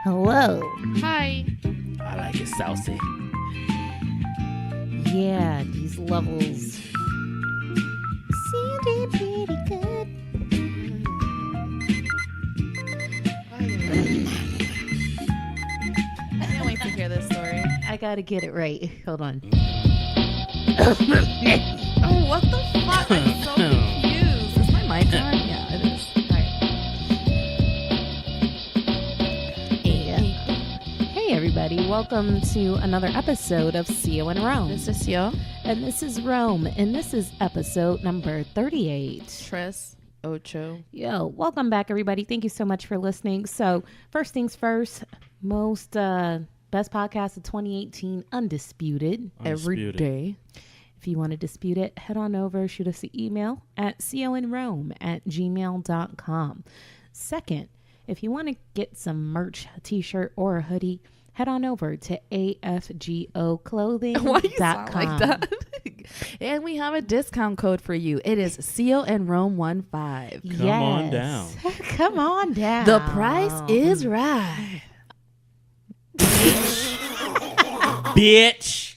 Hello. Hi. I like it saucy. Yeah, these levels sounded pretty good. I can't wait to hear this story. I gotta get it right. Hold on. Oh, what the fuck? I'm so confused. Is my mic on? Yeah, it is. Hey everybody, welcome to another episode of CEO in Rome. This is Yo. And this is Rome, and this is episode number 38. Tres Ocho. Yo, welcome back everybody. Thank you so much for listening. So first things first, best podcast of 2018, undisputed. Every day. If you want to dispute it, head on over, shoot us an email at coinrome@gmail.com. Second, if you want to get some merch, a t-shirt or a hoodie, head on over to afgoclothing.com. Why do you sound like that? And we have a discount code for you. It is CONROME15. Come on down. Come on down. The price is right. Bitch.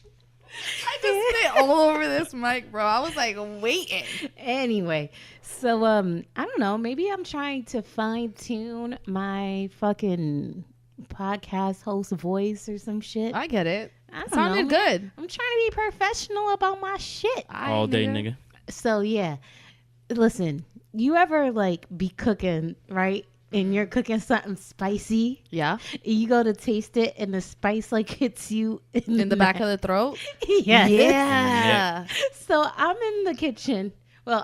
I just spit all over this mic, bro. I was like waiting. Anyway, so I don't know, maybe I'm trying to fine tune my fucking podcast host voice or some shit. I get it. I don't Sounded know. good. I'm trying to be professional about my shit. All day, nigga. So yeah, listen, you ever like be cooking, right? And you're cooking something spicy, Yeah. and you go to taste it, and the spice like hits you In the back of the throat. yeah. Yeah. So I'm in the kitchen. Well,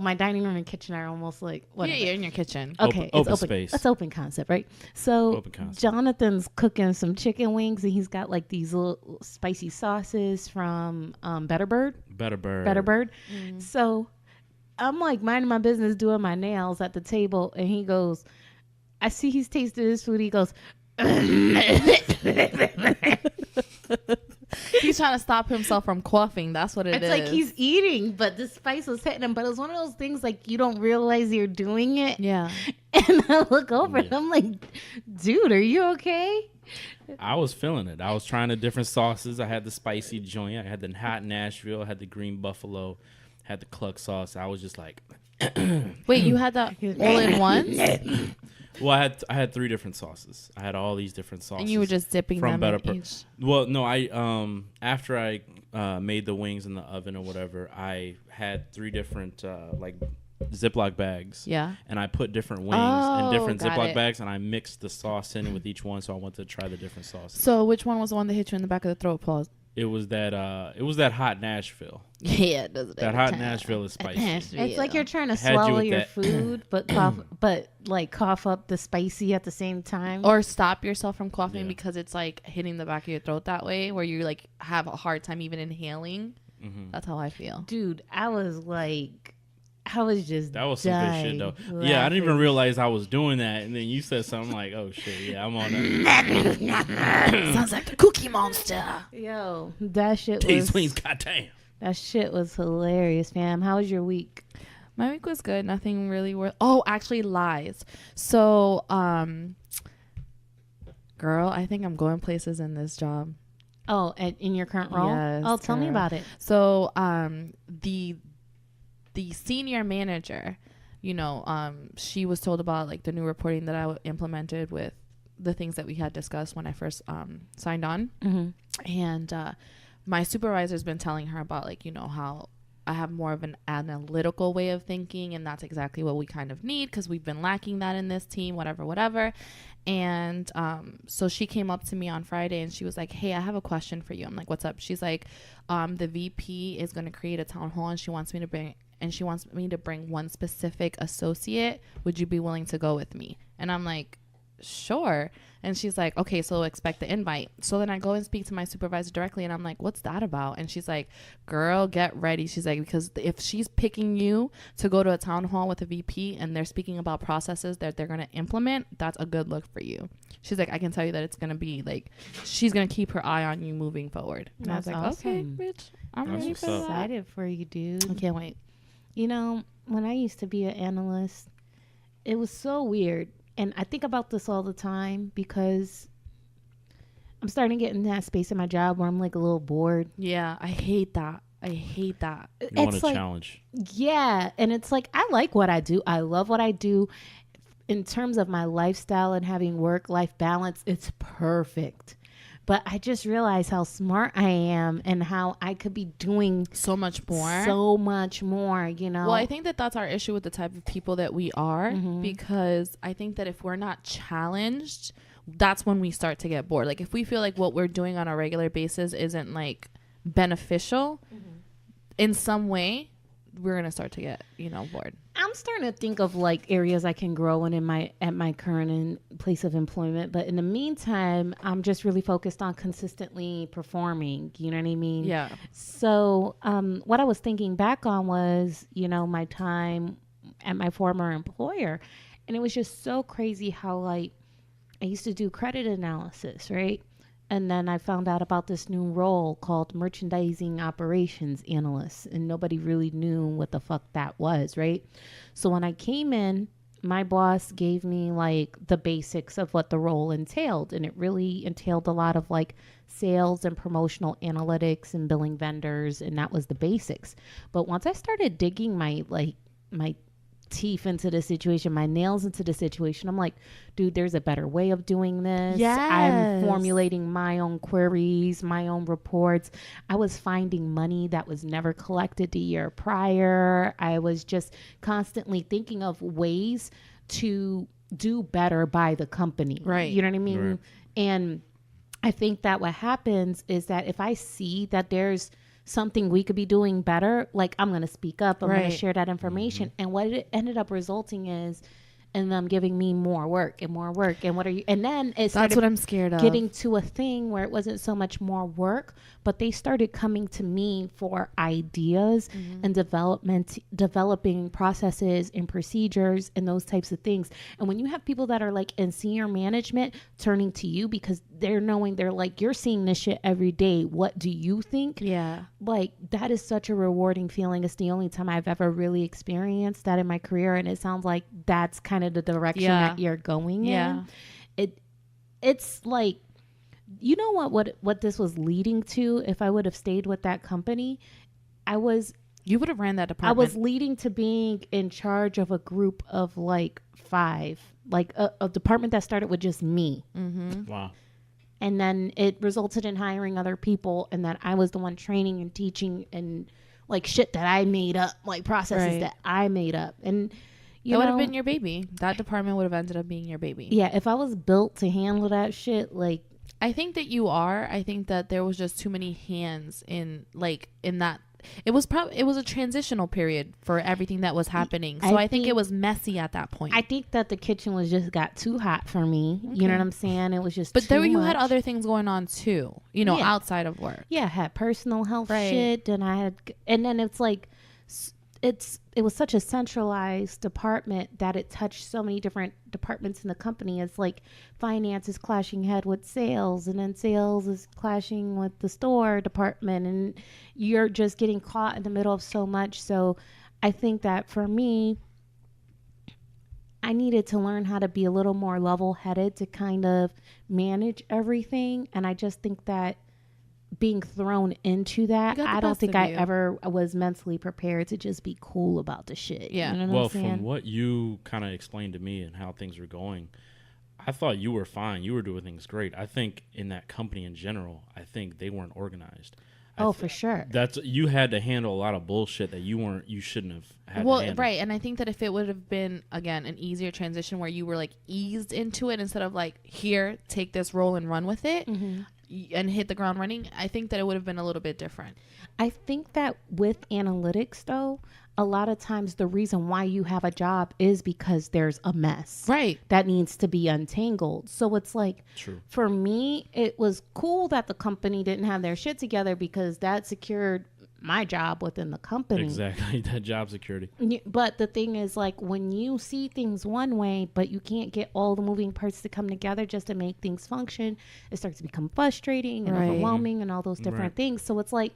my dining room and kitchen are almost like whatever. Yeah, you're in your kitchen. Okay, Open it's open. space. It's open concept, right? So Open concept. Jonathan's cooking some chicken wings, and he's got like these little spicy sauces from Better Bird. Better bird. So I'm like minding my business, doing my nails at the table, and he goes, I see he's tasted his food. He goes, He's trying to stop himself from coughing. That's what it's is. like he's eating, but the spice was hitting him. But it was one of those things like you don't realize you're doing it. Yeah. And I look over and I'm like, dude, are you okay? I was feeling it. I was trying the different sauces. I had the spicy joint. I had the hot Nashville. I had the green buffalo. Had the cluck sauce. I was just like, Wait, you had that all in one? well, I had three different sauces. I had all these different sauces. And you were just dipping from them Better in Bird. each. Well, no, I after I made the wings in the oven or whatever, I had three different like Ziploc bags. Yeah. And I put different wings Oh, in different got Ziploc it. bags, and I mixed the sauce in with each one. So I wanted to try the different sauces. So which one was the one that hit you in the back of the throat? Pause. It was that hot Nashville. Yeah, it does it That every hot time. Nashville is spicy. It's like you're trying to Had you swallow with your that. food, but cough up the spicy at the same time. Or stop yourself from coughing Yeah. because it's like hitting the back of your throat that way, where you like have a hard time even inhaling. Mm-hmm. That's how I feel. Dude, I was just That was some good shit, though. dying Yeah, I didn't even laughing. realize I was doing that, and then you said something like, "Oh shit, yeah, I'm on that." Sounds like the Cookie Monster. Yo, that shit These was wings, goddamn. that shit was hilarious, fam. How was your week? My week was good. Nothing really worth. Oh, actually, lies. So, girl, I think I'm going places in this job. Oh, in your current role? Yes, Oh, tell me girl. about it. So, the senior manager, she was told about like the new reporting that I implemented with the things that we had discussed when I first signed on. Mm-hmm. And my supervisor's been telling her about like, how I have more of an analytical way of thinking, and that's exactly what we kind of need because we've been lacking that in this team, whatever. And so she came up to me on Friday and she was like, hey, I have a question for you. I'm like, what's up? She's like, the VP is going to create a town hall and she wants me to bring one specific associate. Would you be willing to go with me? And I'm like, sure. And she's like, okay, so expect the invite. So then I go and speak to my supervisor directly and I'm like, what's that about? And she's like, girl, get ready. She's like, because if she's picking you to go to a town hall with a VP and they're speaking about processes that they're going to implement, that's a good look for you. She's like, I can tell you that it's going to be like, she's going to keep her eye on you moving forward. And That's I was like, awesome. okay, bitch, I'm That's ready what's for up. that. Excited for you, dude. I can't wait. You know, when I used to be an analyst, it was so weird. And I think about this all the time because I'm starting to get in that space in my job where I'm like a little bored. Yeah, I hate that. I hate that. You want It's a like, challenge. yeah. And it's like, I like what I do. I love what I do. In terms of my lifestyle and having work-life balance, it's perfect. But I just realize how smart I am and how I could be doing So much more. so much more, you know? Well, I think that that's our issue with the type of people that we are, because I think that if we're not challenged, that's when we start to get bored. Like if we feel like what we're doing on a regular basis isn't like beneficial in some way, we're going to start to get, bored. I'm starting to think of like areas I can grow in at my current place of employment. But in the meantime, I'm just really focused on consistently performing. You know what I mean? Yeah. So what I was thinking back on was, my time at my former employer. And it was just so crazy how like I used to do credit analysis, right? And then I found out about this new role called merchandising operations analyst, and nobody really knew what the fuck that was, right? So when I came in, my boss gave me like the basics of what the role entailed, and it really entailed a lot of like sales and promotional analytics and billing vendors, and that was the basics. But once I started digging my teeth into the situation, my nails into the situation, I'm like, dude, there's a better way of doing this. Yes. I'm formulating my own queries, my own reports. I was finding money that was never collected the year prior. I was just constantly thinking of ways to do better by the company. Right. You know what I mean? Right. And I think that what happens is that if I see that there's something we could be doing better, like I'm going to speak up. I'm going Right. to share that information. And what it ended up resulting is and them giving me more work and more work. And what are you? And then it started That's what I'm scared of. getting to a thing where it wasn't so much more work, but they started coming to me for ideas and developing processes and procedures and those types of things. And when you have people that are like in senior management turning to you because they're like, you're seeing this shit every day. What do you think? Yeah. Like that is such a rewarding feeling. It's the only time I've ever really experienced that in my career. And it sounds like that's kind of the direction that you're going in. It's like, you know what this was leading to? If I would have stayed with that company, You would have ran that I department. was leading to being in charge of a group of like 5, like a department that started with just me. Wow. And then it resulted in hiring other people, and then I was the one training and teaching and like shit that I made up, like processes that I made up. And that would have been your baby. That department would have ended up being your baby. Yeah, if I was built to handle that shit, like I think that you are. I think that there was just too many hands in that. It was a transitional period for everything that was happening. So I think it was messy at that point. I think that the kitchen got too hot for me. Okay. You know what I'm saying? It was just But there you much. had other things going on too, outside of work. Yeah, I had personal health shit, and then it's like it was such a centralized department that it touched so many different departments in the company. It's like finance is clashing head with sales, and then sales is clashing with the store department, and you're just getting caught in the middle of so much. So I think that for me, I needed to learn how to be a little more level-headed to kind of manage everything. And I just think that being thrown into that, I don't think I ever was mentally prepared to just be cool about the shit. Yeah. You know what Well, I'm saying? from what you kind of explained to me and how things were going, I thought you were fine. You were doing things great. I think in that company in general, I think they weren't organized. For sure. You had to handle a lot of bullshit that you shouldn't have had to handle. Right. And I think that if it would have been, again, an easier transition where you were like eased into it instead of like, here, take this role and run with it and hit the ground running, I think that it would have been a little bit different. I think that with analytics, though, a lot of times the reason why you have a job is because there's a mess. Right. That needs to be untangled. So it's like, True. For me, it was cool that the company didn't have their shit together because that secured my job within the company. Exactly. That job security. But the thing is, like, when you see things one way, but you can't get all the moving parts to come together just to make things function, it starts to become frustrating and overwhelming and all those different things. So it's like,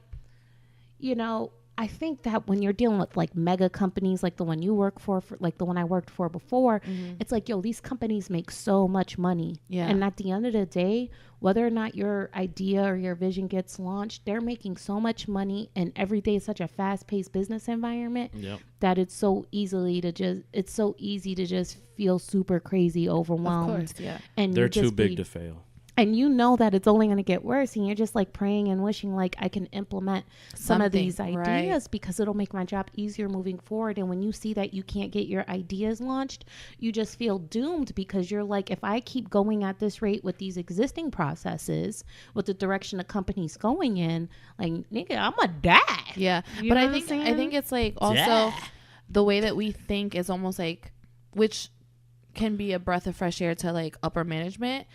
I think that when you're dealing with like mega companies like the one you work for like the one I worked for before, it's like, yo, these companies make so much money. Yeah. And at the end of the day, whether or not your idea or your vision gets launched, they're making so much money. And every day is such a fast paced business environment that it's so easy to just feel super crazy, overwhelmed. Of course, yeah. And They're you just too big to fail. and you know that it's only going to get worse, and you're just like praying and wishing like I can implement some of these ideas because it'll make my job easier moving forward. And when you see that you can't get your ideas launched, you just feel doomed because you're like, if I keep going at this rate with these existing processes, with the direction the company's going in, like, nigga, I'm gonna die. Yeah. You But know I what I'm think saying? it's like also the way that we think is almost like, which can be a breath of fresh air to like upper management.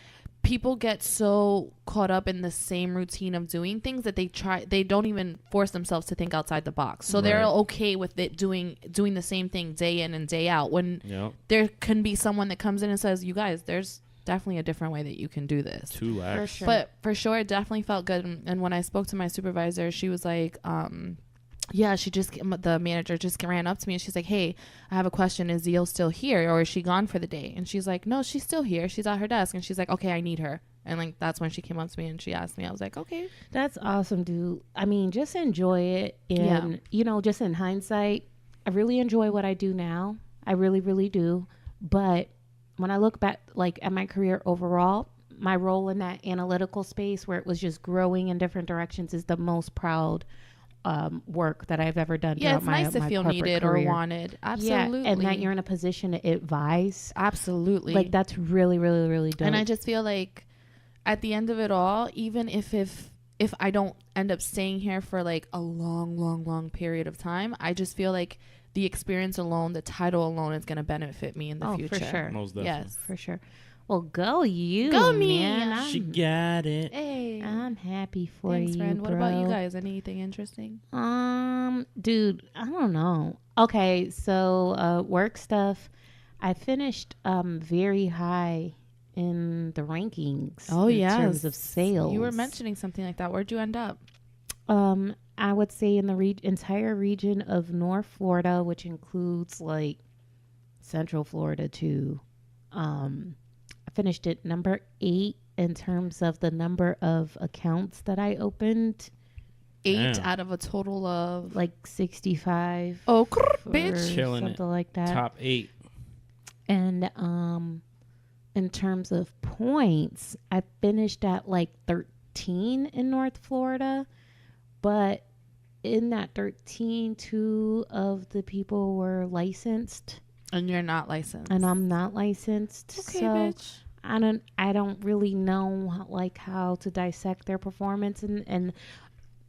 People get so caught up in the same routine of doing things that they don't even force themselves to think outside the box. So they're okay with it doing the same thing day in and day out, when there can be someone that comes in and says, you guys, there's definitely a different way that you can do this. For sure. But for sure, it definitely felt good. And when I spoke to my supervisor, she was like, yeah, the manager just ran up to me and she's like, hey, I have a question. Is Zeal still here or is she gone for the day? And she's like, no, she's still here. She's at her desk. And she's like, okay, I need her. And like, that's when she came up to me and she asked me. I was like, okay. That's awesome, dude. I mean, just enjoy it. And, you know, just in hindsight, I really enjoy what I do now. I really, really do. But when I look back, like, at my career overall, my role in that analytical space where it was just growing in different directions is the most proud work that I've ever done. Yeah, it's nice to feel needed career. or wanted. Absolutely. Yeah, and that you're in a position to advise. Absolutely. Like, that's really, really, really dope. And I just feel like at the end of it all, even if I don't end up staying here for like a long period of time, I just feel like the experience alone, the title alone is going to benefit me in the future. For sure. Most definitely. Yes, for sure. Well, go you. Go me. Man. She got it. Hey. I'm happy for Thanks, you, friend. bro. What about you guys? Anything interesting? Dude, I don't know. Okay, so work stuff. I finished very high in the rankings. Oh, in yes. terms of sales. You were mentioning something like that. Where'd you end up? I would say in the entire region of North Florida, which includes like Central Florida too. I finished at number 8 in terms of the number of accounts that I opened. 8 out of a total of like 65. Oh, bitch. Killing something it. like that. Top 8. And in terms of points, I finished at like 13 in North Florida, but in that 13, 2 of the people were licensed. And you're not licensed. And I'm not licensed. Okay, so bitch. I don't really know like how to dissect their performance and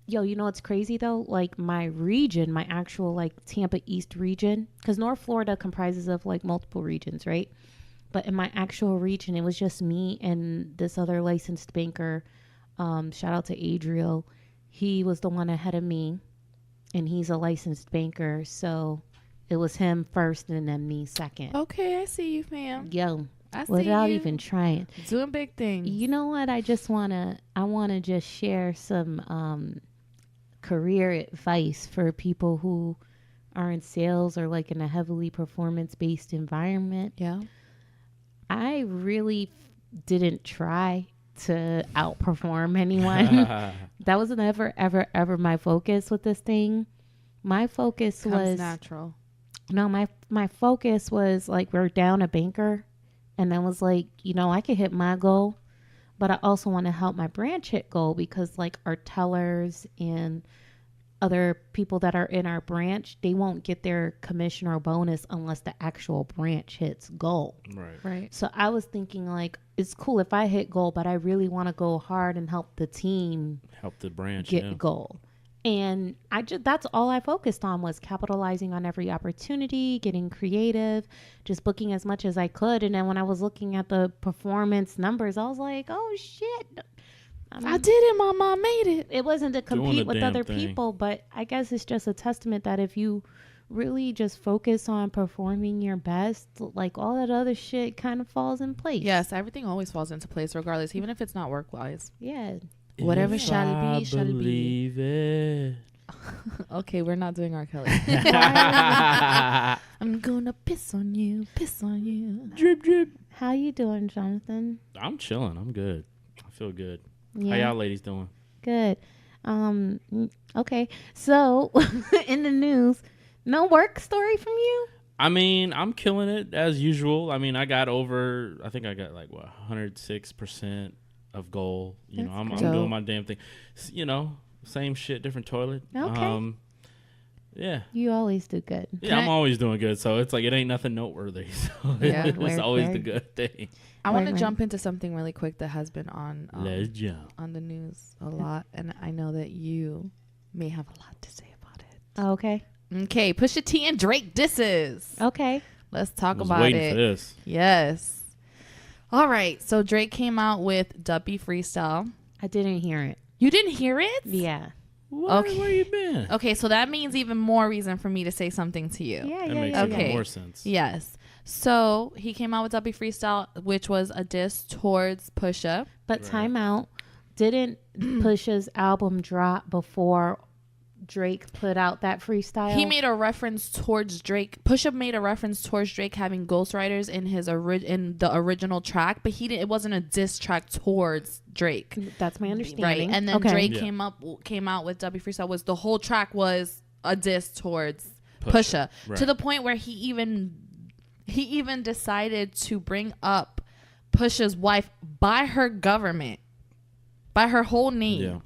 yo, you know what's crazy though? Like my region, my actual like Tampa East region, because North Florida comprises of like multiple regions, right? But in my actual region, it was just me and this other licensed banker. Shout out to Adriel. He was the one ahead of me, and he's a licensed banker. So it was him first and then me second. Okay, I see you, fam. Yo, I see without you. even trying. Doing big things. You know what? I wanna just share some career advice for people who are in sales or like in a heavily performance based environment. Yeah. I really didn't try to outperform anyone. That was never, ever, ever my focus with this thing. My focus was natural. No, my focus was like, we're down a banker, and I was like, you know, I could hit my goal, but I also want to help my branch hit goal, because like our tellers and other people that are in our branch, they won't get their commission or bonus unless the actual branch hits goal. Right. So I was thinking like, it's cool if I hit goal, but I really want to go hard and help the team help the branch get goal. And that's all I focused on, was capitalizing on every opportunity, getting creative, just booking as much as I could. And then when I was looking at the performance numbers, I was like, oh shit, I did it, mama. I made it. It wasn't to compete with other thing. people, but I guess it's just a testament that if you really just focus on performing your best, like all that other shit kind of falls in place. Yes, everything always falls into place regardless, even if it's not work-wise. Yeah. Whatever If shall I be, shall be. believe it. Okay, we're not doing R. Kelly. Why? I'm gonna piss on you, piss on you. Drip, drip. How you doing, Jonathan? I'm chilling. I'm good. I feel good. Yeah. How y'all ladies doing? Good. Okay. So, in the news, no work story from you? I mean, I'm killing it as usual. I mean, I got like 106% of goal. You know, I'm doing my damn thing. You know, same shit, different toilet. Okay. Yeah. You always do good. Yeah, I'm always doing good. So it's like, it ain't nothing noteworthy. So Yeah. it's always the good thing. I want to Right. jump into something really quick that has been on Let's jump. on the news a lot, and I know that you may have a lot to say about it. Okay. Okay, Pusha T and Drake disses. Okay. Let's talk I was about waiting it. for this. Yes. All right. So Drake came out with Duppy Freestyle. I didn't hear it. You didn't hear it? Yeah. Okay. Where you been? Okay, so that means even more reason for me to say something to you. Yeah, That yeah, makes yeah. even Okay. more sense. Yes. So he came out with Duppy Freestyle, which was a diss towards Pusha. But Right. time out. Didn't Pusha's album drop before Drake put out that freestyle? He made a reference towards Drake. Pusha made a reference towards Drake having ghostwriters in his in the original track, but he didn't. It wasn't a diss track towards Drake. That's my Right, understanding. and then okay. Drake Yeah. came out with W Freestyle. Was the whole track was a diss towards Pusha. Right. To the point where he even decided to bring up Pusha's wife by her government, by her whole name. Yeah.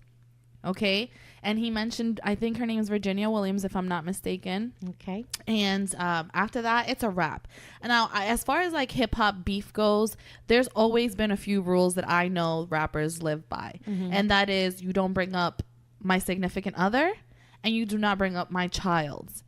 Okay, and he mentioned, I think her name is Virginia Williams, if I'm not mistaken. Okay. And after that, it's a wrap. And now, as far as like hip hop beef goes, there's always been a few rules that I know rappers live by. Mm-hmm. And that is, you don't bring up my significant other, and you do not bring up my child's.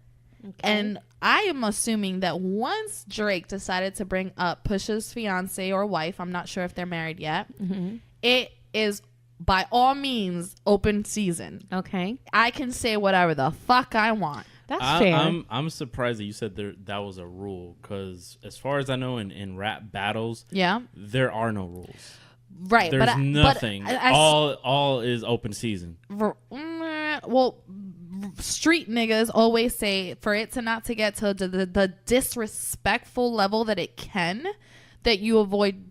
Okay. And I am assuming that once Drake decided to bring up Pusha's fiance or wife, I'm not sure if they're married yet, Mm-hmm. it is by all means open season. Okay. I can say whatever the fuck I want. That's fair. I'm surprised that you said that was a rule, because as far as I know, in rap battles, Yeah. there are no rules. Right. There's but nothing. I all is open season. Well, street niggas always say for it to not to get to the disrespectful level that it can, that you avoid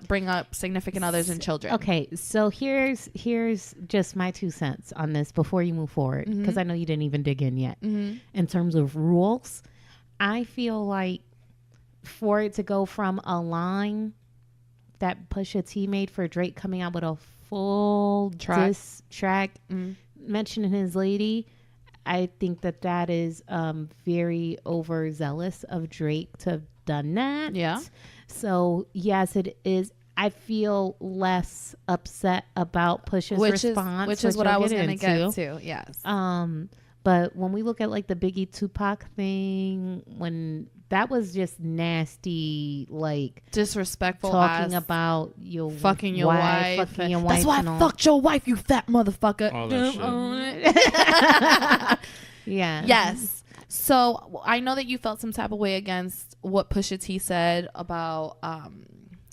bring up significant others and children. Okay, so here's just my 2 cents on this before you move forward, because I know you didn't even dig in yet. Mm-hmm. In terms of rules, I feel like for it to go from a line that Pusha T made for Drake coming out with a full diss track mentioning his lady, I think that is very overzealous of Drake to have done that. Yeah. So yes, it is. I feel less upset about Pusha's response, which is what I was going going to get to. Yes. But when we look at like the Biggie Tupac thing, when that was just nasty, like Disrespectful. talking about your fucking your wife. fucking your wife. That's why and I all. fucked your wife, you fat motherfucker. All that shit. Yeah. Yes. So I know that you felt some type of way against what Pusha T said about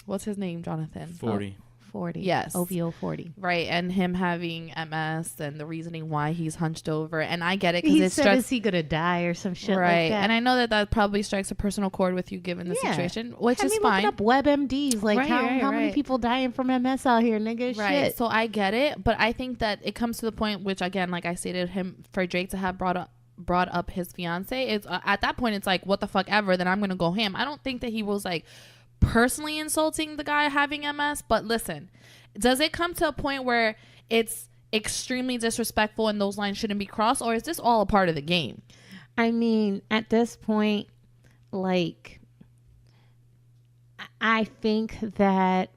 what's his name, Jonathan? 40. 40. Yes. OVO 40. Right, and him having MS and the reasoning why he's hunched over, and I get it He because it said, "Is strikes he gonna die or some shit right, like that?" and I know that probably strikes a personal chord with you given the situation, which Have is me fine. looking up WebMDs, like Right, how right, many right. people dying from MS out here, nigga? Right, Shit. so I get it, but I think that it comes to the point, which again, like I stated, him for Drake to have brought up his fiance, it's at that point it's like what the fuck ever. Then I'm gonna go ham. I don't think that he was like personally insulting the guy having MS, but listen, does it come to a point where it's extremely disrespectful and those lines shouldn't be crossed, or is this all a part of the game? I mean, at this point, like, I think that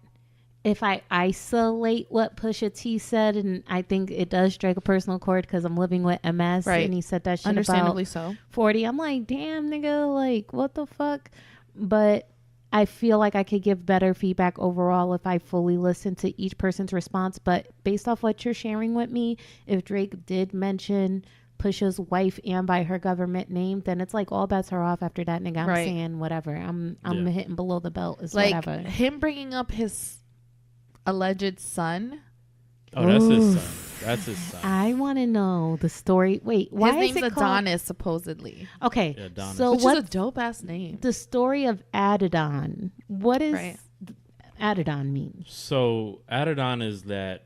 if I isolate what Pusha T said, and I think it does strike a personal chord because I'm living with MS, Right. and he said that shit Understandably about so. 40. I'm like, damn, nigga, like, what the fuck? But I feel like I could give better feedback overall if I fully listen to each person's response. But based off what you're sharing with me, if Drake did mention Pusha's wife and by her government name, then it's like all bets are off after that, nigga. I'm Right. saying whatever. I'm Yeah. hitting below the belt is Like whatever. him bringing up his alleged son. Oh, that's his son. That's his son. I want to know the story. Wait, why His is name's it called? Adonis, supposedly. Okay, Yeah, Adonis. so Which is what's a dope ass name. the story of Adidon? What does Right. Adidon mean? So Adidon is that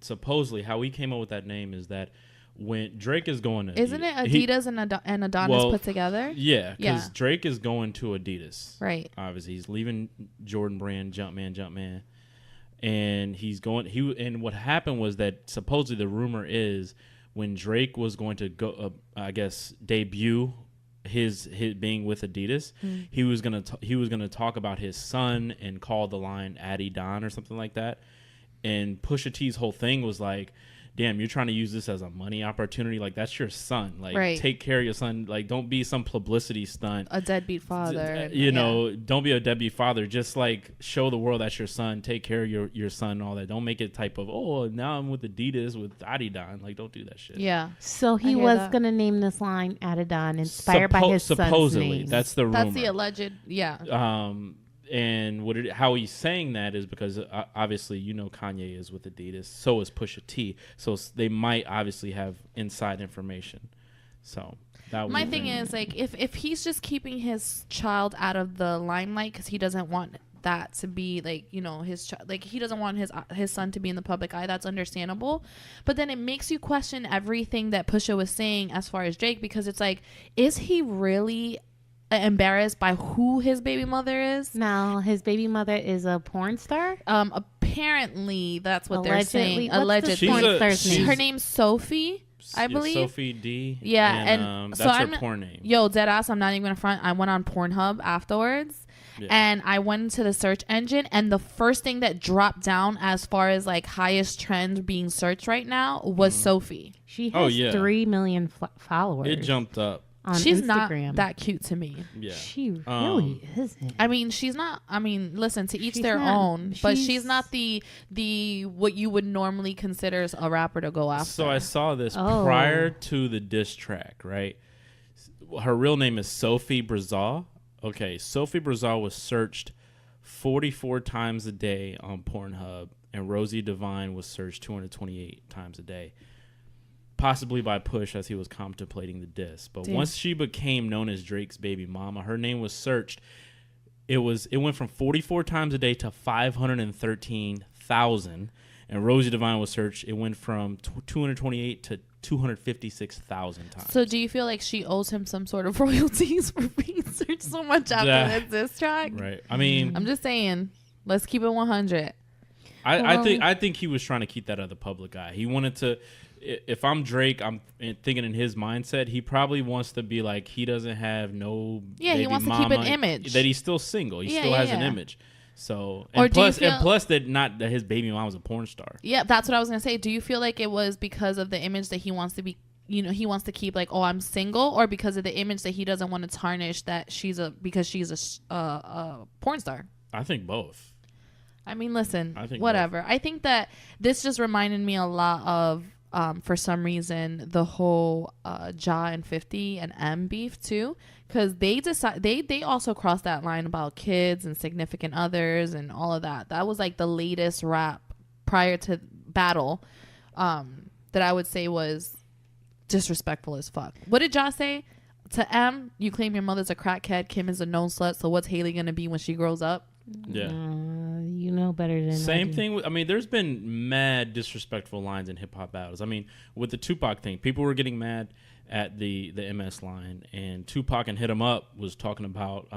supposedly how we came up with that name is that when Drake is going to Isn't it Adidas and Adonis put together? Yeah, because Yeah. Drake is going to Adidas. Right. Obviously, he's leaving Jordan Brand, Jumpman, and he's going. And what happened was that supposedly the rumor is when Drake was going to go, I guess, debut his being with Adidas, he was gonna talk about his son and call the line Addy Don or something like that. And Pusha T's whole thing was like, damn, you're trying to use this as a money opportunity. Like, that's your son. Like, Right. take care of your son. Like, don't be some publicity stunt. A deadbeat father. You know, don't be a deadbeat father. Just, like, show the world that's your son. Take care of your son and all that. Don't make it type of, oh, now I'm with Adidas with Adidon. Like, don't do that shit. Yeah. So he hear was that. gonna name this line Adidon, inspired by his son's supposedly. name. That's the rumor. That's the alleged. Yeah. And how he's saying that is because obviously Kanye is with Adidas, so is Pusha T, so they might obviously have inside information. So that My thing is, like, if he's just keeping his child out of the limelight because he doesn't want that to be like, his like he doesn't want his son to be in the public eye, that's understandable. But then it makes you question everything that Pusha was saying as far as Drake, because it's like, is he really embarrassed by who his baby mother is? Now his baby mother is a porn star. Apparently that's what they're saying. What's Allegedly, the porn star's name? her name's Sophie, I believe. Sophie D. Yeah, and so that's I'm her porn name. Yo, deadass, I'm not even gonna front. I went on Pornhub afterwards, and I went into the search engine, and the first thing that dropped down as far as like highest trend being searched right now was Sophie. She has 3 million followers. It jumped up. On She's Instagram. not that cute to me. Yeah, she really isn't. I mean, she's not. I mean, listen, to each She's their not- own. But she's she's- not the what you would normally consider as a rapper to go after. So I saw this Oh. prior to the diss track, right? Her real name is Sophie Brazal. Okay, Sophie Brazal was searched 44 times a day on Pornhub, and Rosie Devine was searched 228 times a day, possibly by Push as he was contemplating the diss. But once she became known as Drake's baby mama, her name was searched. It went from 44 times a day to 513,000. And Rosie Devine was searched. It went from 228 to 256,000 times. So do you feel like she owes him some sort of royalties for being searched so much after this diss track? Right. I mean, I'm just saying, let's keep it 100. I think he was trying to keep that out of the public eye. He wanted to. If I'm Drake, I'm thinking in his mindset, he probably wants to be like, he doesn't have no baby he wants to mama, keep an image. that he's still single. He still has an image. So Or and do you plus that his baby mom was a porn star. Yeah, that's what I was gonna say. Do you feel like it was because of the image that he wants to be, he wants to keep, like, oh, I'm single, or because of the image that he doesn't want to tarnish that she's a porn star? I think both. I mean, listen, I think whatever. I think that this just reminded me a lot of, for some reason, the whole Ja and 50 and M beef too, because they also crossed that line about kids and significant others and all of that. That was like the latest rap prior to Battle that I would say was disrespectful as fuck. What did Ja say to M? You claim your mother's a crackhead, Kim is a known slut, so what's Haley gonna be when she grows up? Yeah. You know better than Same thing. I mean, there's been mad disrespectful lines in hip hop battles. I mean, with the Tupac thing, people were getting mad at the MS line, and Tupac and Hit 'Em Up was talking about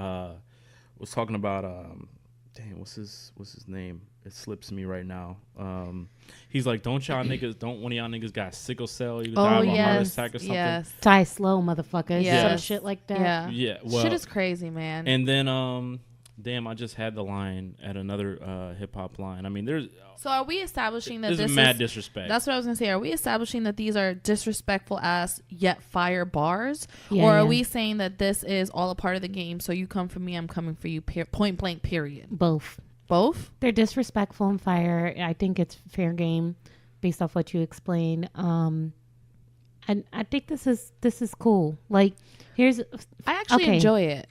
damn, what's his name? It slips me right now. He's like, don't one of y'all niggas got sickle cell? You die of a heart attack or something. Yes. Die slow, motherfuckers. Yes. Some shit like that. Yeah. Yeah. Well, Shit is crazy, man. and then damn, I just had the line at another hip hop line. I mean, So are we establishing that this this is mad is disrespect. That's what I was gonna say. Are we establishing that these are disrespectful ass yet fire bars, Yeah, or are yeah. we saying that this is all a part of the game? So you come for me, I'm coming for you. Point blank. Period. Both. Both. They're disrespectful and fire. I think it's fair game based off what you explained. And I think this is cool. Like, here's I actually Okay. enjoy it.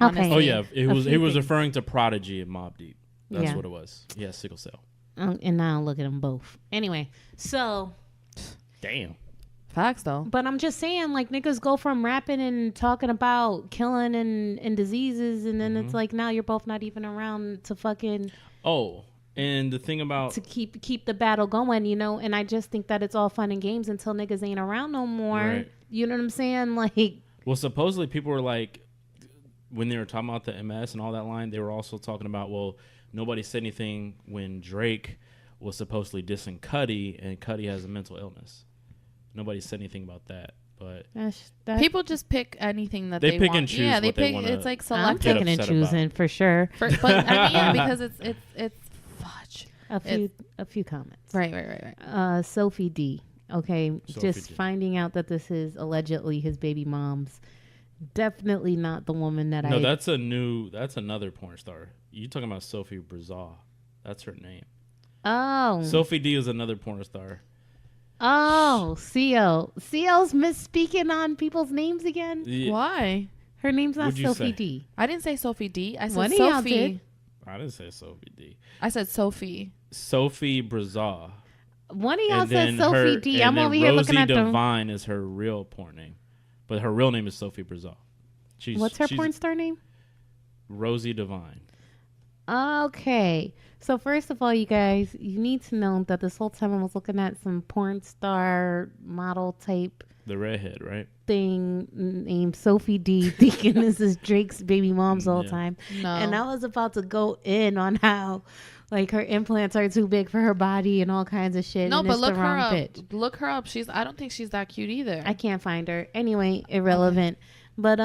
Okay. Honestly. Oh yeah, he A was few was things. referring to Prodigy and Mobb Deep. That's Yeah. what it was. Yeah, sickle cell. and now look at them both. Anyway, so Damn. Facts though. But I'm just saying, like, niggas go from rapping and talking about killing and diseases, and then it's like now you're both not even around to fucking. Oh, and the thing about to keep the battle going, you know. And I just think that it's all fun and games until niggas ain't around no more. Right. You know what I'm saying? Like, well, supposedly people were like, when they were talking about the MS and all that line, they were also talking about, well, nobody said anything when Drake was supposedly dissing Cudi, and Cudi has a mental illness. Nobody said anything about that, but people just pick anything that they pick want. and choose. Yeah, they what pick. They wanna it's like I'm selective. picking and choosing about. For sure. But I mean, yeah, because it's fudge. A few comments. Right. Sophie D. Okay, Sophie just D. finding out that this is allegedly his baby mom's. Definitely not the woman that No, that's another porn star. You talking about Sophie Brazil? That's her name. Oh, Sophie D is another porn star. Oh, CO's misspeaking on people's names again. Yeah. Why? Her name's not What'd you Sophie say? D. I didn't say Sophie D. I said One of y'all Sophie. did. I didn't say Sophie D. I said Sophie. Sophie Brazil. One of y'all And said then Sophie her- D. and I'm then over here looking Rosie at them. Devine is her real porn name, but her real name is Sophie Brazil. What's her porn star name? Rosie Devine. Okay. So first of all, you guys, you need to know that this whole time I was looking at some porn star model type The redhead, right? thing named Sophie D, thinking this is Drake's baby mom's the whole Yeah. time. No. And I was about to go in on how, like, her implants are too big for her body and all kinds of shit. No, and but it's look the her wrong up. bitch. Look her up. I don't think she's that cute either. I can't find her. Anyway, irrelevant. But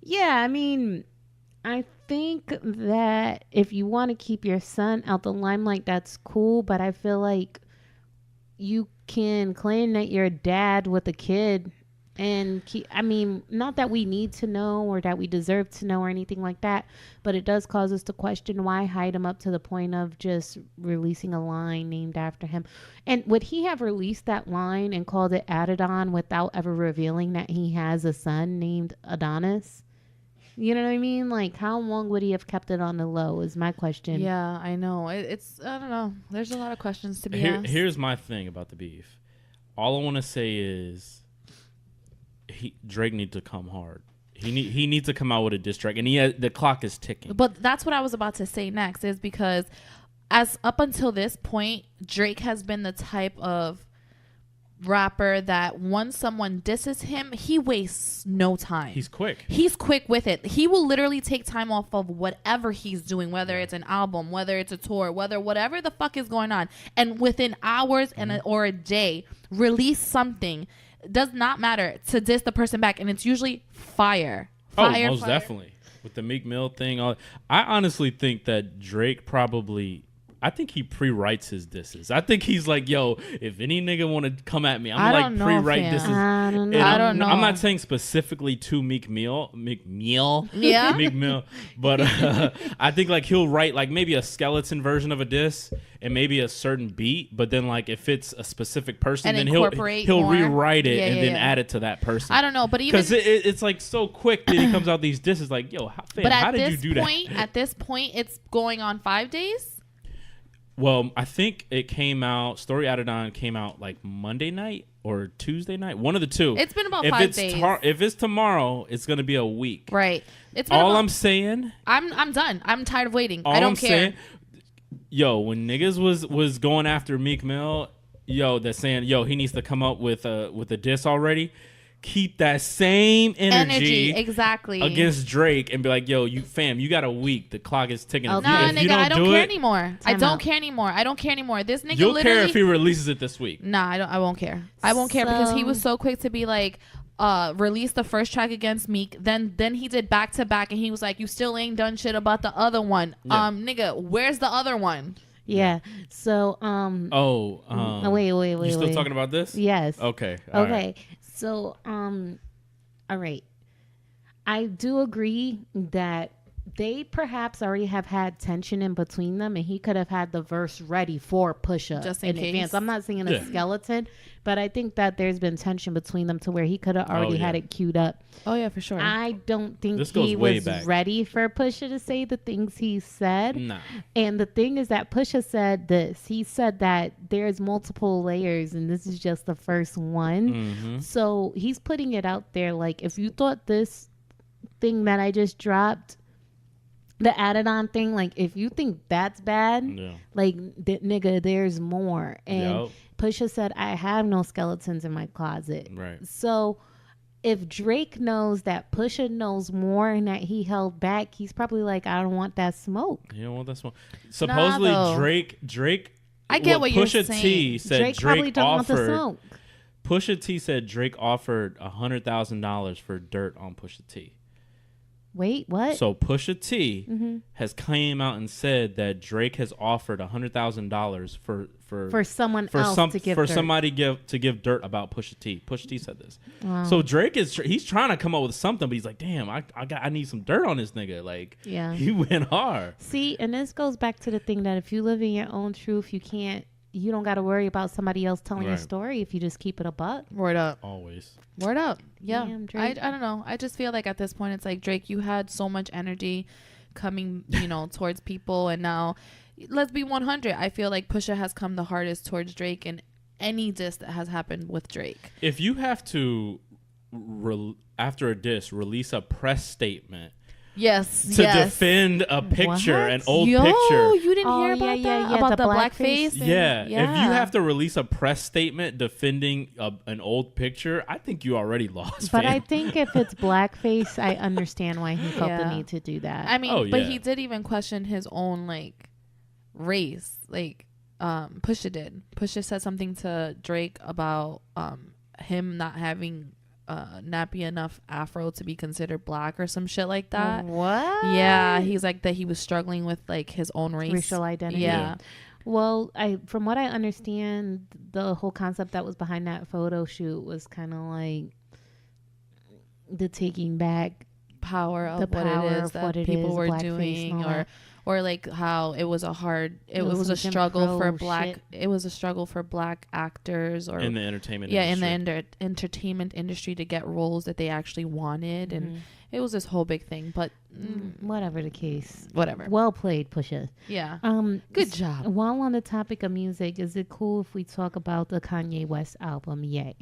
yeah, I mean, I think that if you want to keep your son out the limelight, that's cool. But I feel like you can claim that you're a dad with a kid and I mean, not that we need to know or that we deserve to know or anything like that, but it does cause us to question why hide him up to the point of just releasing a line named after him. And would he have released that line and called it Adidon without ever revealing that he has a son named Adonis? You know what I mean? Like, how long would he have kept it on the low is my question. Yeah, I know. It's I don't know. There's a lot of questions to be asked. Here's my thing about the beef. All I want to say is Drake needs to come hard. He needs to come out with a diss track, and the clock is ticking. But that's what I was about to say next, is because as up until this point, Drake has been the type of rapper that once someone disses him, he wastes no time. He's quick. He's quick with it. He will literally take time off of whatever he's doing, whether it's an album, whether it's a tour, whatever the fuck is going on, and within hours or a day, release something. Does not matter to diss the person back, and it's usually fire. Most definitely. With the Meek Mill thing, I honestly think that Drake I think he pre-writes his disses. I think he's like, yo, if any nigga want to come at me, I'm like pre-write disses. I don't know. I don't know. I'm not saying specifically to Meek Mill, Yeah. Meek Mill, but I think like he'll write like maybe a skeleton version of a diss and maybe a certain beat, but then like if it's a specific person, And then incorporate he'll more. rewrite it Yeah, and yeah, then yeah. add it to that person. I don't know, but even Because it's like so quick that he comes out these disses like, yo, how did you do that? At this point, it's going on 5 days. Well, I think it came out. Story Adidon came out like Monday night or Tuesday night. One of the two. It's been about 5 days. If it's tomorrow, it's gonna be a week. Right. It's been All I'm saying. I'm done. I'm tired of waiting. All I don't I'm care. saying, yo, when niggas was going after Meek Mill, yo, they're saying, yo, he needs to come up with a diss already. Keep that same energy exactly against Drake and be like, yo, you got a week. The clock is ticking. Oh, If Nah, you nigga, I don't do care it, anymore. I don't care anymore. This nigga you'll literally. care if he releases it this week. Nah, I won't care. I won't care because he was so quick to be like, release the first track against Meek. Then he did back to back, and he was like, you still ain't done shit about the other one. Yeah. Nigga, where's the other one? Yeah. So wait. You still talking about this? Yes. Okay. Okay. Right. So all right. I do agree that they perhaps already have had tension in between them, and he could have had the verse ready for Pusha Just in case. advance. I'm not saying a skeleton, but I think that there's been tension between them to where he could have already had it queued up. Oh yeah, for sure. I don't think This goes he way was back. ready for Pusha to say the things he said. Nah. And the thing is that Pusha said this. He said that there's multiple layers, and this is just the first one. Mm-hmm. So he's putting it out there like, if you thought this thing that I just dropped, the added on thing, like if you think that's bad, like nigga, there's more. And Pusha said, I have no skeletons in my closet. Right. So if Drake knows that Pusha knows more and that he held back, he's probably like, I don't want that smoke. You don't want that smoke. Supposedly Drake. I get what you're saying. Pusha T said Drake probably don't want the smoke. Pusha T said Drake offered $100,000 for dirt on Pusha T. Wait, what? So Pusha T has came out and said that Drake has offered $100,000 for someone else to give dirt. somebody to give dirt about Pusha T. Pusha T said this. Wow. So Drake he's trying to come up with something, but he's like, damn, I need some dirt on this nigga. Like, he went hard. See, and this goes back to the thing that if you live in your own truth, you don't got to worry about somebody else telling your story if you just keep it a buck. Word up. Always. Word up. Yeah. Damn, I don't know. I just feel like at this point, it's like, Drake, you had so much energy coming, towards people. And now, let's be 100. I feel like Pusha has come the hardest towards Drake in any diss that has happened with Drake. If you have to, after a diss, release a press statement to defend a picture, an old picture. You didn't hear about that? About the blackface? Yeah. If you have to release a press statement defending an old picture, I think you already lost. But I think if it's blackface, I understand why he felt the need to do that. I mean, but he did even question his own race. Pusha did. Pusha said something to Drake about him not having nappy enough afro to be considered black or some shit like that. What? Yeah, he's like that he was struggling with his own racial identity. Yeah. Well, from what I understand, the whole concept that was behind that photo shoot was kind of like the taking back power of what it is that people were doing, or how it was it was a struggle for black shit. It was a struggle for black actors or in the entertainment industry. In the entertainment industry to get roles that they actually wanted, and it was this whole big thing. But whatever the case, whatever. Well played, Pusha. Yeah. Good job. While on the topic of music, is it cool if we talk about the Kanye West album Ye?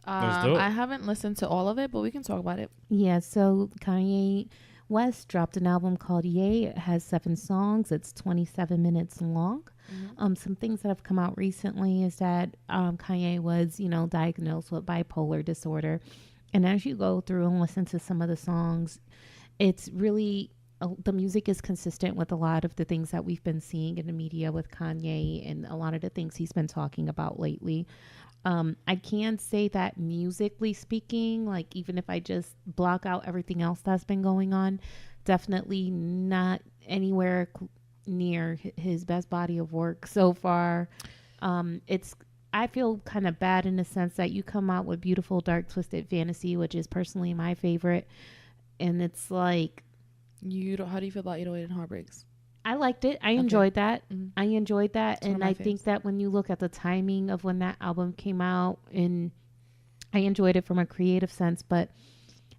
I haven't listened to all of it, but we can talk about it. Yeah. So Kanye West dropped an album called Ye. It has 7 songs. It's 27 minutes long. Some things that have come out recently is that Kanye was, diagnosed with bipolar disorder. And as you go through and listen to some of the songs, it's really, the music is consistent with a lot of the things that we've been seeing in the media with Kanye and a lot of the things he's been talking about lately. I can say that musically speaking, even if I just block out everything else that's been going on, definitely not anywhere near his best body of work so far. I feel kind of bad in the sense that you come out with Beautiful Dark Twisted Fantasy, which is personally my favorite, and it's like, how do you feel about 808 and Heartbreaks? I liked it. I enjoyed that. I enjoyed that. It's and I think that when you look at the timing of when that album came out, and I enjoyed it from a creative sense, but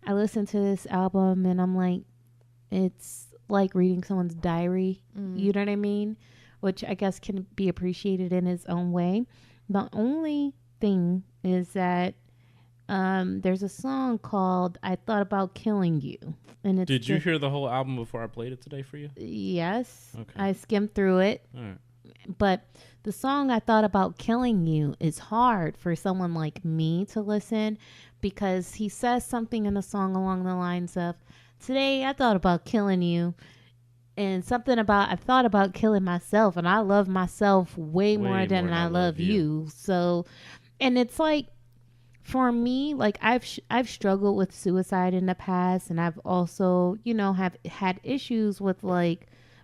I listened to this album and I'm like, it's like reading someone's diary. You know what I mean? Which I guess can be appreciated in its own way. The only thing is that there's a song called I Thought About Killing You. And it's Did you hear the whole album before I played it today for you? Yes. Okay. I skimmed through it. All right. But the song I Thought About Killing You is hard for someone like me to listen, because he says something in the song along the lines of, today I thought about killing you. And something about, I thought about killing myself, and I love myself way more than I love you. So, and it's like, for me, I've struggled with suicide in the past, and I've also, have had issues with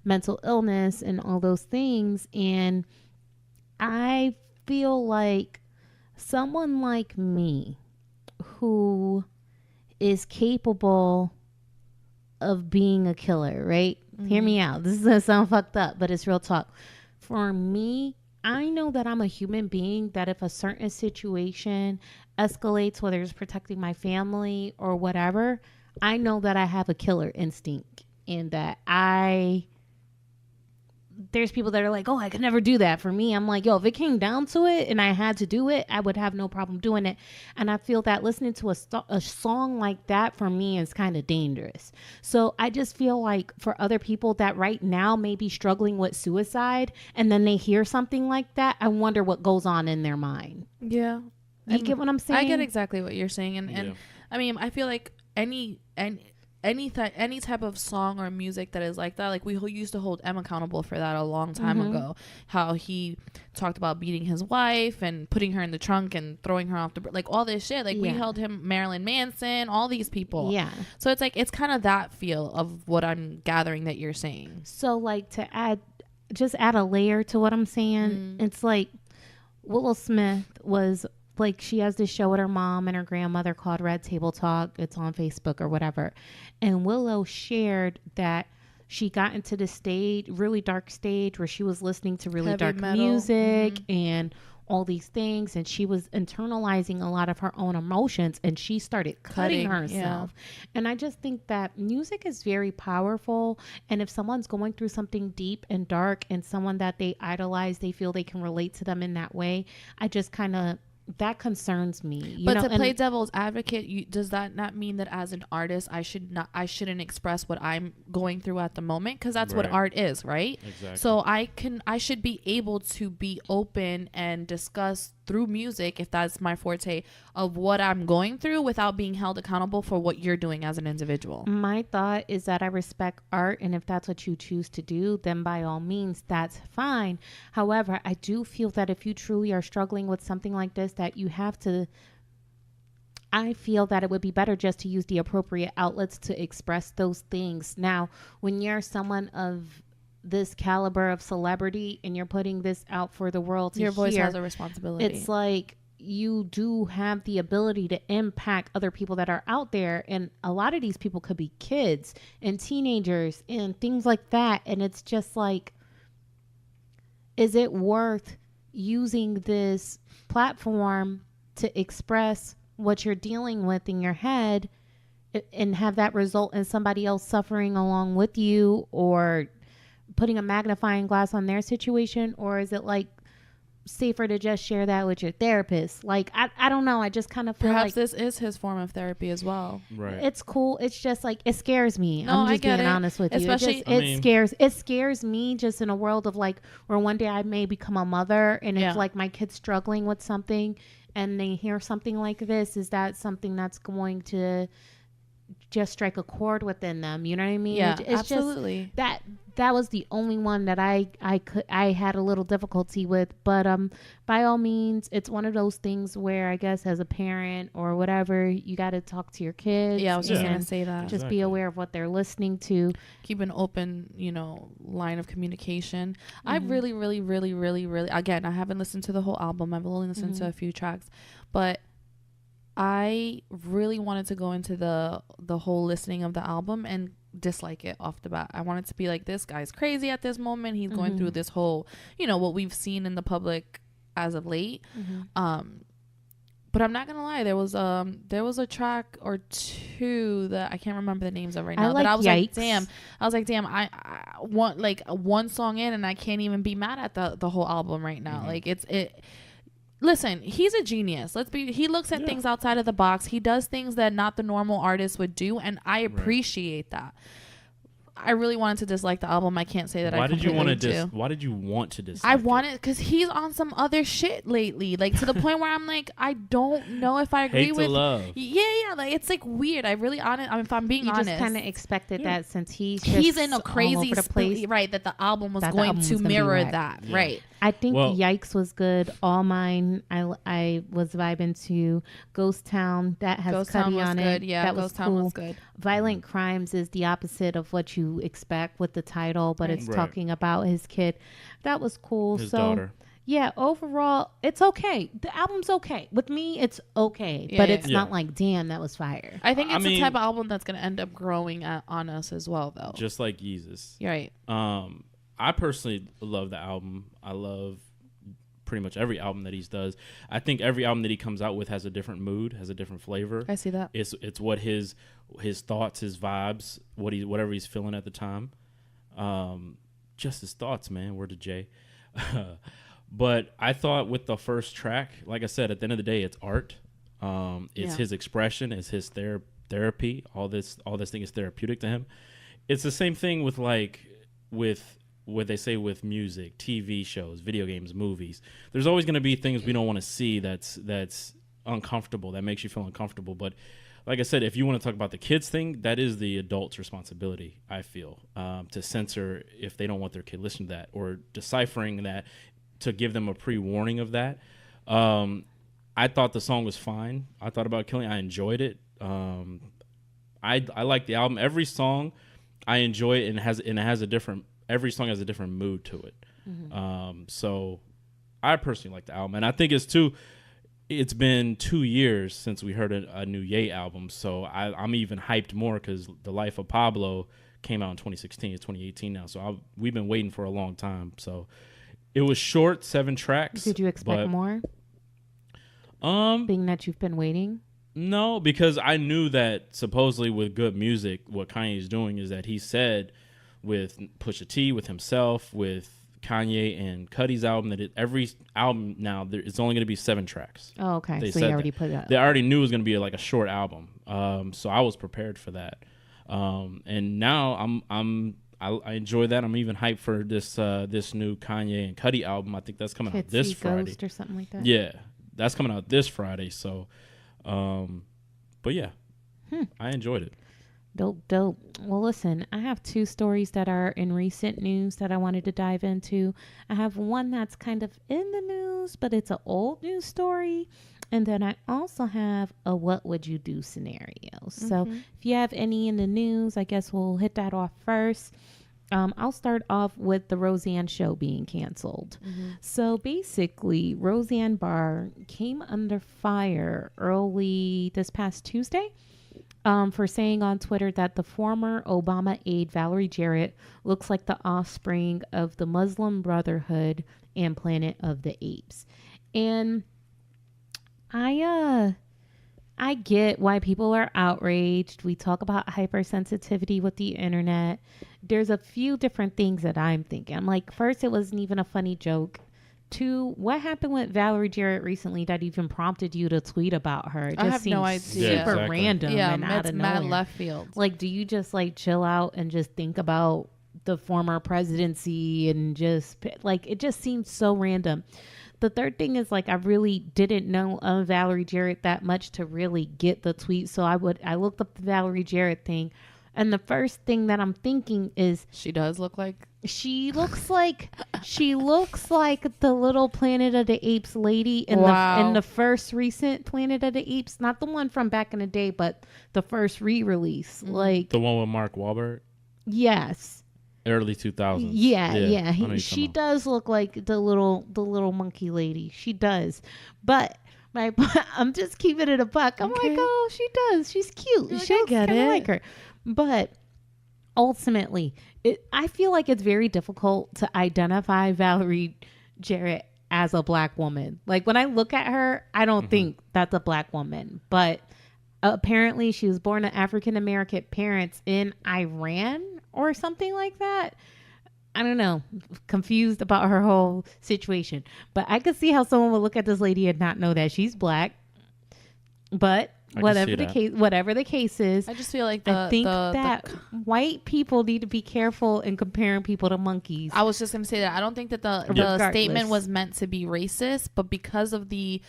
mental illness and all those things. And I feel like someone like me who is capable of being a killer, right? Hear me out. This is gonna sound fucked up, but it's real talk. For me, I know that I'm a human being, that if a certain situation escalates, whether it's protecting my family or whatever, I know that I have a killer instinct, and that there's people that are like, oh, I could never do that. For me, I'm like, yo, if it came down to it and I had to do it, I would have no problem doing it. And I feel that listening to a song like that for me is kind of dangerous. So I just feel like for other people that right now may be struggling with suicide, and then they hear something like that, I wonder what goes on in their mind. Yeah. You get what I'm saying? I get exactly what you're saying. And I mean, I feel like any type of song or music that is like that, like we used to hold M accountable for that a long time ago, how he talked about beating his wife and putting her in the trunk and throwing her off the like all this shit, like we held him, Marilyn Manson, all these people. So it's like, it's kind of that feel of what I'm gathering that you're saying. So like to add a layer to what I'm saying, it's like Willow Smith was like, she has this show with her mom and her grandmother called Red Table Talk. It's on Facebook or whatever. And Willow shared that she got into the stage, really dark stage, where she was listening to really dark music and all these things. And she was internalizing a lot of her own emotions, and she started cutting herself. And I just think that music is very powerful. And if someone's going through something deep and dark, and someone that they idolize, they feel they can relate to them in that way, I just kind of, that concerns me. But to play devil's advocate, does that not mean that as an artist I shouldn't express what I'm going through at the moment? Because that's what art is, right? Exactly. So I should be able to be open and discuss through music, if that's my forte, of what I'm going through without being held accountable for what you're doing as an individual. My thought is that I respect art, and if that's what you choose to do, then by all means, that's fine. However, I do feel that if you truly are struggling with something like this, that you have to, I feel that it would be better just to use the appropriate outlets to express those things. Now, when you're someone of this caliber of celebrity and you're putting this out for the world to hear, your voice has a responsibility. It's like, you do have the ability to impact other people that are out there, and a lot of these people could be kids and teenagers and things like that. And it's just like, is it worth using this platform to express what you're dealing with in your head and have that result in somebody else suffering along with you, or putting a magnifying glass on their situation? Or is it like safer to just share that with your therapist? Like, I don't know. I just kind of feel perhaps like this is his form of therapy as well. Right. It's cool. It's just like, it scares me. No, I'm just I get being it. honest with Especially, you. It scares me, just in a world of like, where one day I may become a mother, and if like my kid's struggling with something and they hear something like this, is that something that's going to just strike a chord within them? You know what I mean? Yeah, it's absolutely. Just that was the only one that I had a little difficulty with. But by all means, it's one of those things where I guess as a parent or whatever, you got to talk to your kids. Yeah, I was just gonna say that. Just be aware of what they're listening to. Keep an open, line of communication. I really, really, really, really, really, again, I haven't listened to the whole album. I've only listened to a few tracks, but I really wanted to go into the whole listening of the album and dislike it off the bat. I wanted to be like, this guy's crazy at this moment. He's going through this whole, what we've seen in the public as of late. But I'm not gonna lie, there was a track or two that I can't remember the names of right now. But I was like, damn, I want like one song in, and I can't even be mad at the whole album right now. Like it. Listen, he's a genius. He looks at things outside of the box. He does things that not the normal artist would do, and I appreciate that. I really wanted to dislike the album. I can't say that Why I did you want to. Why did you want to dislike I wanted, because he's on some other shit lately, like to the point where I'm like, I don't know if I agree with. Love. Yeah, like it's like weird. I really honest. I mean, if I'm being honest, you just kind of expected that since he's in a crazy place, right? That the album was going to mirror that, right? I think Yikes was good. All Mine, I was vibing to. Ghost Town, that has Cuddy on it. Yeah, that Ghost was Town cool. was good. Violent Crimes is the opposite of what you expect with the title, but it's talking about his kid. That was cool. His daughter. Yeah, overall, it's okay. The album's okay. With me, it's okay. Yeah, but yeah. it's not like, damn, that was fire. I think I it's the mean- type of album that's going to end up growing on us as well, though. Just like Yeezus. You're right. I personally love the album. I love pretty much every album that he does. I think every album that he comes out with has a different mood, has a different flavor. I see that. It's what his thoughts, his vibes, whatever he's feeling at the time. Just his thoughts, man. Word to Jay. But I thought with the first track, like I said, at the end of the day, it's art. It's his expression, it's his therapy. All this thing is therapeutic to him. It's the same thing with what they say with music, TV shows, video games, movies. There's always going to be things we don't want to see that's uncomfortable, that makes you feel uncomfortable. But like I said, if you want to talk about the kids thing, that is the adult's responsibility, I feel, to censor if they don't want their kid listening to that, or deciphering that to give them a pre-warning of that. I thought the song was fine. I thought About Killing. I enjoyed it. I like the album. Every song I enjoy it, and it has a different. Every song has a different mood to it. Mm-hmm. So I personally like the album, and I think it's been 2 years since we heard a new Ye album, so I'm even hyped more because The Life of Pablo came out in 2016. It's 2018 now, so we've been waiting for a long time. So it was short, 7 tracks. Did you expect more? Being that you've been waiting? No, because I knew that supposedly with good music, what Kanye's doing is that he said with Pusha T, with himself, with Kanye and Cudi's album, that every album now it's only going to be 7 tracks. Oh, okay. So you already put that. They already knew it was going to be like a short album. So I was prepared for that. And now I enjoy that. I'm even hyped for this new Kanye and Cudi album. I think that's coming out this Friday. Ghost or something like that. Yeah, that's coming out this Friday. So, but yeah, I enjoyed it. Dope. Well, listen, I have 2 stories that are in recent news that I wanted to dive into. I have one that's kind of in the news, but it's an old news story. And then I also have a what would you do scenario. Mm-hmm. So if you have any in the news, I guess we'll hit that off first. I'll start off with the Roseanne show being canceled. Mm-hmm. So basically, Roseanne Barr came under fire early this past Tuesday for saying on Twitter that the former Obama aide Valerie Jarrett looks like the offspring of the Muslim Brotherhood and Planet of the Apes. And I get why people are outraged. We talk about hypersensitivity with the internet. There's a few different things that I'm thinking. I'm like, first, it wasn't even a funny joke. 2, what happened with Valerie Jarrett recently that even prompted you to tweet about her? It just I have no idea. Super random and out of nowhere. Mad left field. Like, do you just like chill out and just think about the former presidency and just like, it just seems so random. The third thing is, like, I really didn't know of Valerie Jarrett that much to really get the tweet. So I looked up the Valerie Jarrett thing. And the first thing that I'm thinking is she looks like the little Planet of the Apes lady in the first recent Planet of the Apes, not the one from back in the day, but the first re-release. Mm-hmm. Like the one with Mark Wahlberg? Yes. Early 2000s. Yeah. She does look like the little monkey lady. She does. But I'm just keeping it a buck. I'm like, oh, she does. She's cute. She looks kind of like her. But ultimately, I feel like it's very difficult to identify Valerie Jarrett as a black woman. Like, when I look at her, I don't think that's a black woman. But apparently she was born to African-American parents in Iran or something like that. I don't know. Confused about her whole situation. But I could see how someone would look at this lady and not know that she's black. But whatever the case is, I just feel like I think that white people need to be careful in comparing people to monkeys. I was just going to say that. I don't think that the statement was meant to be racist, but because of the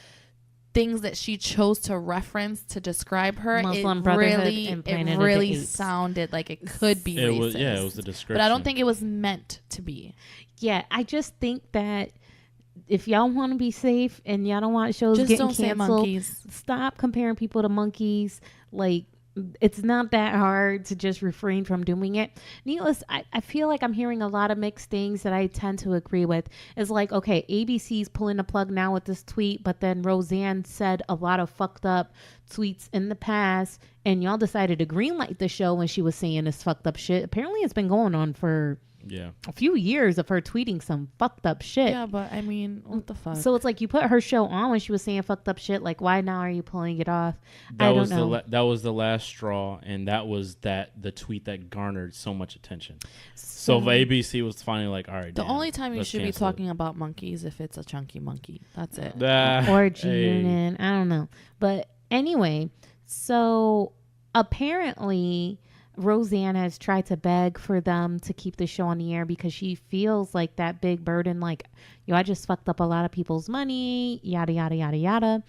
things that she chose to reference to describe her, Muslim it really sounded like it could be racist. It was the description. But I don't think it was meant to be. Yeah, I just think that if y'all want to be safe and y'all don't want shows just getting canceled, stop comparing people to monkeys. Like, it's not that hard to just refrain from doing it. Needless, I feel like I'm hearing a lot of mixed things that I tend to agree with. It's like, okay, ABC's pulling the plug now with this tweet, but then Roseanne said a lot of fucked up tweets in the past, and y'all decided to greenlight the show when she was saying this fucked up shit. Apparently, it's been going on for a few years of her tweeting some fucked up shit. Yeah, but I mean, what the fuck? So it's like you put her show on when she was saying fucked up shit. Like, why now are you pulling it off? That I was don't know. that was the last straw, and that was the tweet that garnered so much attention. So ABC was finally like, all right. The only time you should be talking about monkeys if it's a chunky monkey. That's it. Or G-Unit. I don't know. But anyway, so apparently Roseanne has tried to beg for them to keep the show on the air because she feels like that big burden, like, yo, I just fucked up a lot of people's money, yada, yada, yada, yada.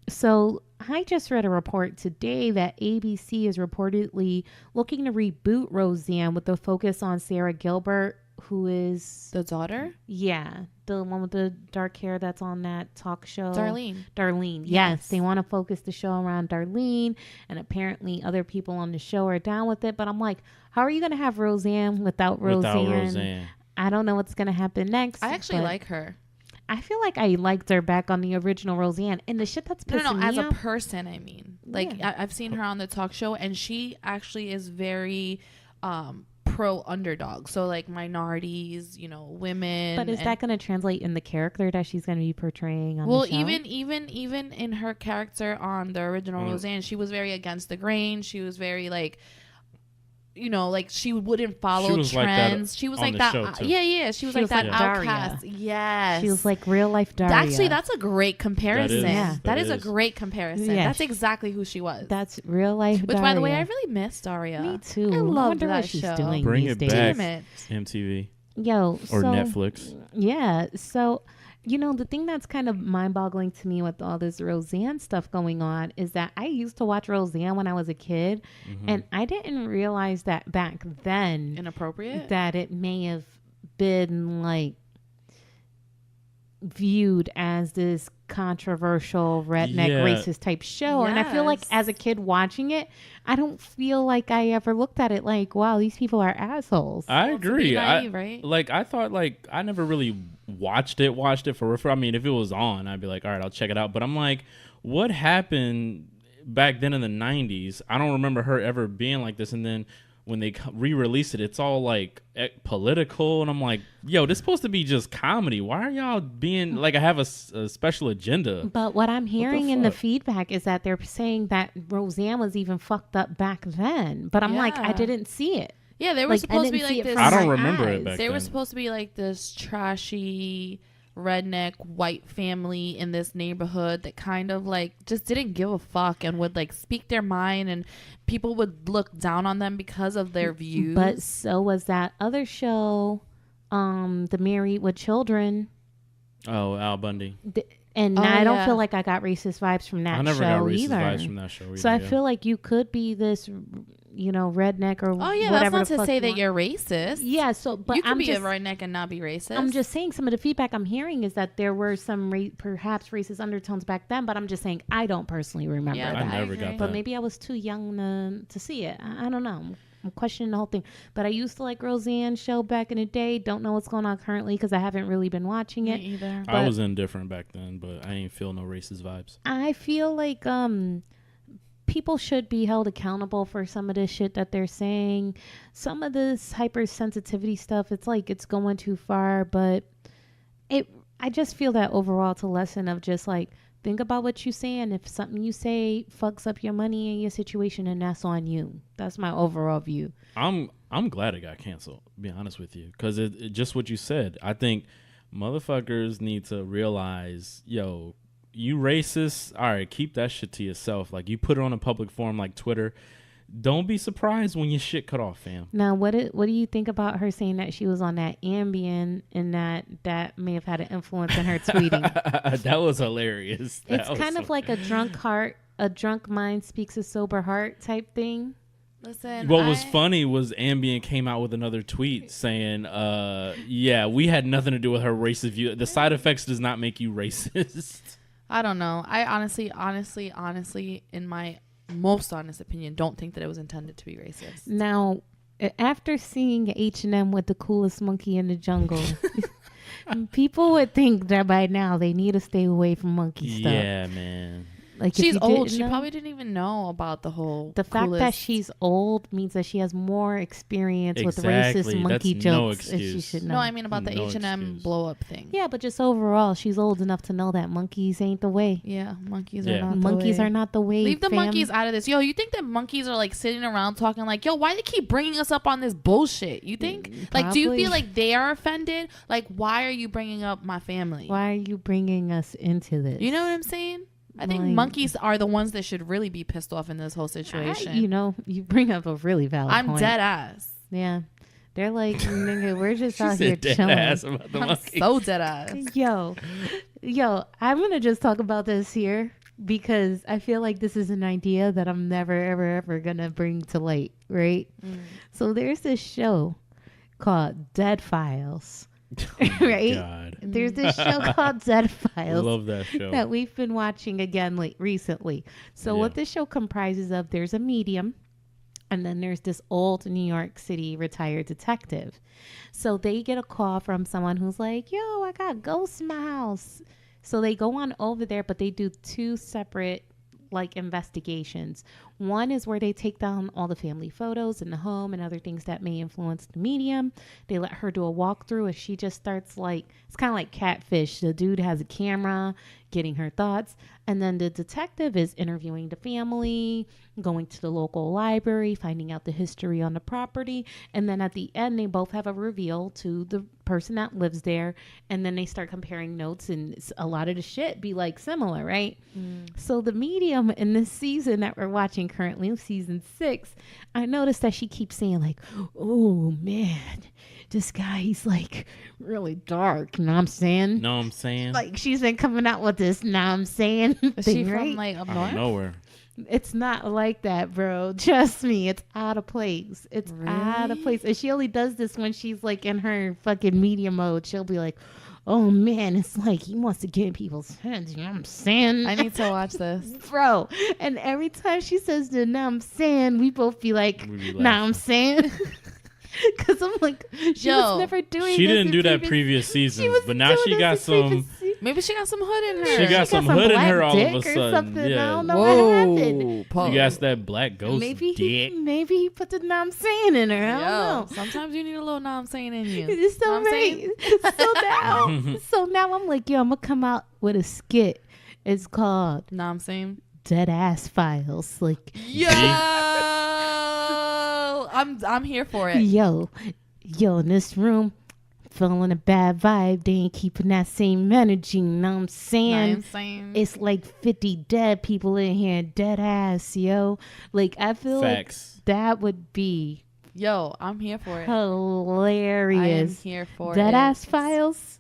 So I just read a report today that ABC is reportedly looking to reboot Roseanne with a focus on Sarah Gilbert, who is the daughter? Yeah, the one with the dark hair that's on that talk show. Darlene. Yes, they want to focus the show around Darlene, and apparently other people on the show are down with it. But I'm like, how are you going to have Roseanne without Roseanne? I don't know what's going to happen next. I actually like her. I feel like I liked her back on the original Roseanne, and the shit that's pissing me as off, a person, I mean, like, yeah. I've seen her on the talk show, and she actually is very pro underdog, so like minorities, you know, women. But is that going to translate in the character that she's going to be portraying on the show? even in her character on the original Roseanne, she was very against the grain. She was very like, you know, like she wouldn't follow trends. She was like that. Yeah. She was like that outcast. Yes. She was like real life Daria. Actually, that's a great comparison. That is a great comparison. Yes. That's exactly who she was. That's real life Daria. Which, by the way, I really miss Daria. Me too. I love that what she's show. doing. Bring these it days. back, Damn it. MTV. Yo, or Netflix. Yeah. So, you know, the thing that's kind of mind-boggling to me with all this Roseanne stuff going on is that I used to watch Roseanne when I was a kid, and I didn't realize that back then inappropriate, that it may have been like viewed as this controversial redneck racist type show. And I feel like as a kid watching it, I don't feel like I ever looked at it like, wow, these people are assholes. I agree. Right? Like, I thought, like, I never really watched it for real. I mean, if it was on, I'd be like, all right, I'll check it out. But I'm like, what happened back then in the 90s? I don't remember her ever being like this. And then when they re-release it, it's all like political, and I'm like, yo, this is supposed to be just comedy. Why are y'all being like, I have a special agenda? But what I'm hearing in the feedback is that they're saying that Roseanne was even fucked up back then. But I'm like, I didn't see it. Yeah, they were supposed to be like this. I don't remember it back then. They were supposed to be like this trashy redneck white family in this neighborhood that kind of like just didn't give a fuck and would like speak their mind, and people would look down on them because of their views. But so was that other show, the Married with Children. Oh, Al Bundy. I don't feel like I got racist vibes from that show either. I never got racist vibes from that show either. So I feel like you could be this, you know, redneck or whatever. That's not to say that you're racist. Yeah, so but you can be a redneck and not be racist. I'm just saying some of the feedback I'm hearing is that there were some perhaps racist undertones back then, but I'm just saying I don't personally remember that. I never got that. But maybe I was too young to see it. I don't know. I'm questioning the whole thing. But I used to like Roseanne's show back in the day. Don't know what's going on currently because I haven't really been watching it. Me either. I was indifferent back then, but I ain't feel no racist vibes. I feel like people should be held accountable for some of this shit that they're saying. Some of this hypersensitivity stuff, it's like it's going too far. But I just feel that overall it's a lesson of just like, think about what you say, and if something you say fucks up your money and your situation, and that's on you. That's my overall view. I'm glad it got canceled, to be honest with you, because it just what you said. I think motherfuckers need to realize, yo, you racist, all right, keep that shit to yourself. Like, you put it on a public forum like Twitter, don't be surprised when your shit cut off, fam. Now, what do you think about her saying that she was on that Ambien and that may have had an influence in her tweeting? That was hilarious. It's kind of like a drunk mind speaks a sober heart type thing. Listen, what was funny was Ambien came out with another tweet saying, yeah, we had nothing to do with her racist view. The side effects does not make you racist. I don't know. I honestly, in my most honest opinion, don't think that it was intended to be racist. Now, after seeing H&M with the coolest monkey in the jungle, people would think that by now they need to stay away from monkey stuff. Yeah, man. Like she's old. She probably didn't even know about the fact that she's old means that she has more experience with racist monkey jokes. No she should know. No, I mean about the H&M blow up thing. Yeah, but just overall, she's old enough to know that monkeys ain't the way. Yeah, monkeys are not the way. Leave the monkeys out of this. Yo, you think that monkeys are like sitting around talking like, yo, why they keep bringing us up on this bullshit? You think? Like, do you feel like they are offended? Like, why are you bringing up my family? Why are you bringing us into this? You know what I'm saying? I think monkeys are the ones that should really be pissed off in this whole situation. You bring up a really valid point. I'm dead ass. Yeah. They're like, nigga, we're just out here chilling. I'm so dead ass. Yo, I'm going to just talk about this here because I feel like this is an idea that I'm never, ever, ever going to bring to light, right? So there's this show called Dead Files. Right? God. There's this show called Dead Files. Love that show. That we've been watching again recently. So what this show comprises of, there's a medium, and then there's this old New York City retired detective. So they get a call from someone who's like, yo, I got ghosts in my house. So they go on over there, but they do two separate investigations. One is where they take down all the family photos in the home and other things that may influence the medium. They let her do a walkthrough and she just starts it's kind of like Catfish. The dude has a camera getting her thoughts. And then the detective is interviewing the family, going to the local library, finding out the history on the property. And then at the end, they both have a reveal to the person that lives there. And then they start comparing notes and a lot of the shit be similar, right? So the medium in this season that we're watching currently, season 6, I noticed that she keeps saying oh man, this guy, he's really dark. Know what I'm saying? Know what I'm saying? She's been coming out with this, know what I'm saying? Is she from up north? Nowhere. It's not like that, bro. Trust me, it's out of place. It's out of place. And she only does this when she's in her fucking media mode. She'll be like, oh man, it's he wants to get in people's heads. You know what I'm saying? I need to watch this. Bro. And every time she says the know what I'm saying, we both be like, know what I'm saying? Because I'm she was never doing She didn't do that previous seasons, but now she got some. Maybe she got some hood in her. She got some hood in her all of a sudden. Yeah. I don't know what happened. You got that black ghost dick. Maybe he put the know I'm saying in her. I don't know. Sometimes you need a little know I'm saying in you. It's so right. So now I'm I'm going to come out with a skit. It's called Know I'm saying? Dead Ass Files. Yo! I'm here for it. Yo, in this room, feeling a bad vibe. They ain't keeping that same energy. You know what I'm saying? It's 50 dead people in here. Dead ass, yo. I feel Facts. That would be. Yo, I'm here for it. Hilarious. I am here for it. Dead Ass Files.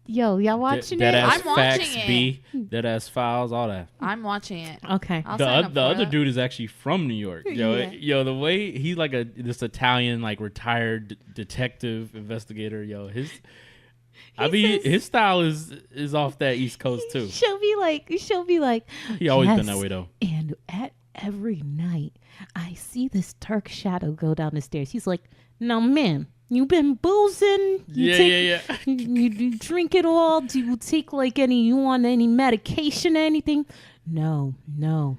Yo, y'all watching it? I'm watching Facts it. B. Dead Ass Files, all that. I'm watching it. Okay. The other dude is actually from New York. Yo, the way he's this Italian retired detective investigator. Yo, his style is off that East Coast too. She'll be like. He always been that way though. And at every night, I see this dark shadow go down the stairs. He's like, no, man. You been boozing? Yeah. You drink it all? Do you take you want any medication or anything? No,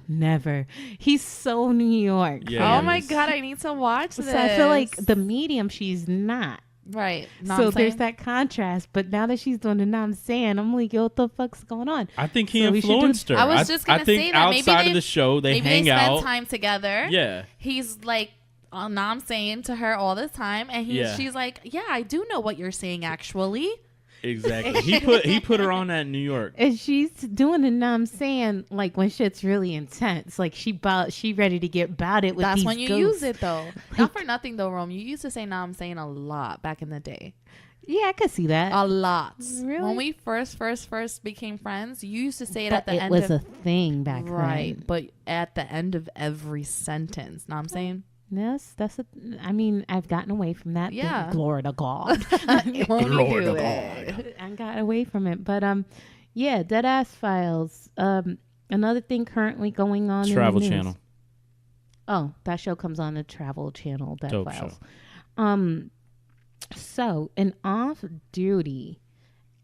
never. He's so New York. Yeah, oh my God, I need to watch this. So I feel the medium, she's not. Right. So there's that contrast. But now that she's doing the know I'm saying, I'm yo, what the fuck's going on? I think he influenced her. I was just going to say that. Outside of the show, they hang out. Spend time together. Yeah. He's now I'm saying to her all the time, and she's like, yeah, I do know what you're saying actually. Exactly. he put her on that in New York. And she's doing the know I'm saying when shit's really intense. She ready to get about it with That's these when you ghosts. use it though. Not for nothing though, Rome. You used to say know I'm saying a lot back in the day. Yeah, I could see that. A lot. Really? When we first became friends, you used to say it at the end. It was a thing back then. Right. But at the end of every sentence. Know what I'm saying? Yes, I've gotten away from that. Yeah. Glory to God. Glory to God. I got away from it. But Dead Ass Files. Another thing currently going on Travel in the news. Channel. Oh, that show comes on the Travel Channel. Dead Dope Files. show. So an off-duty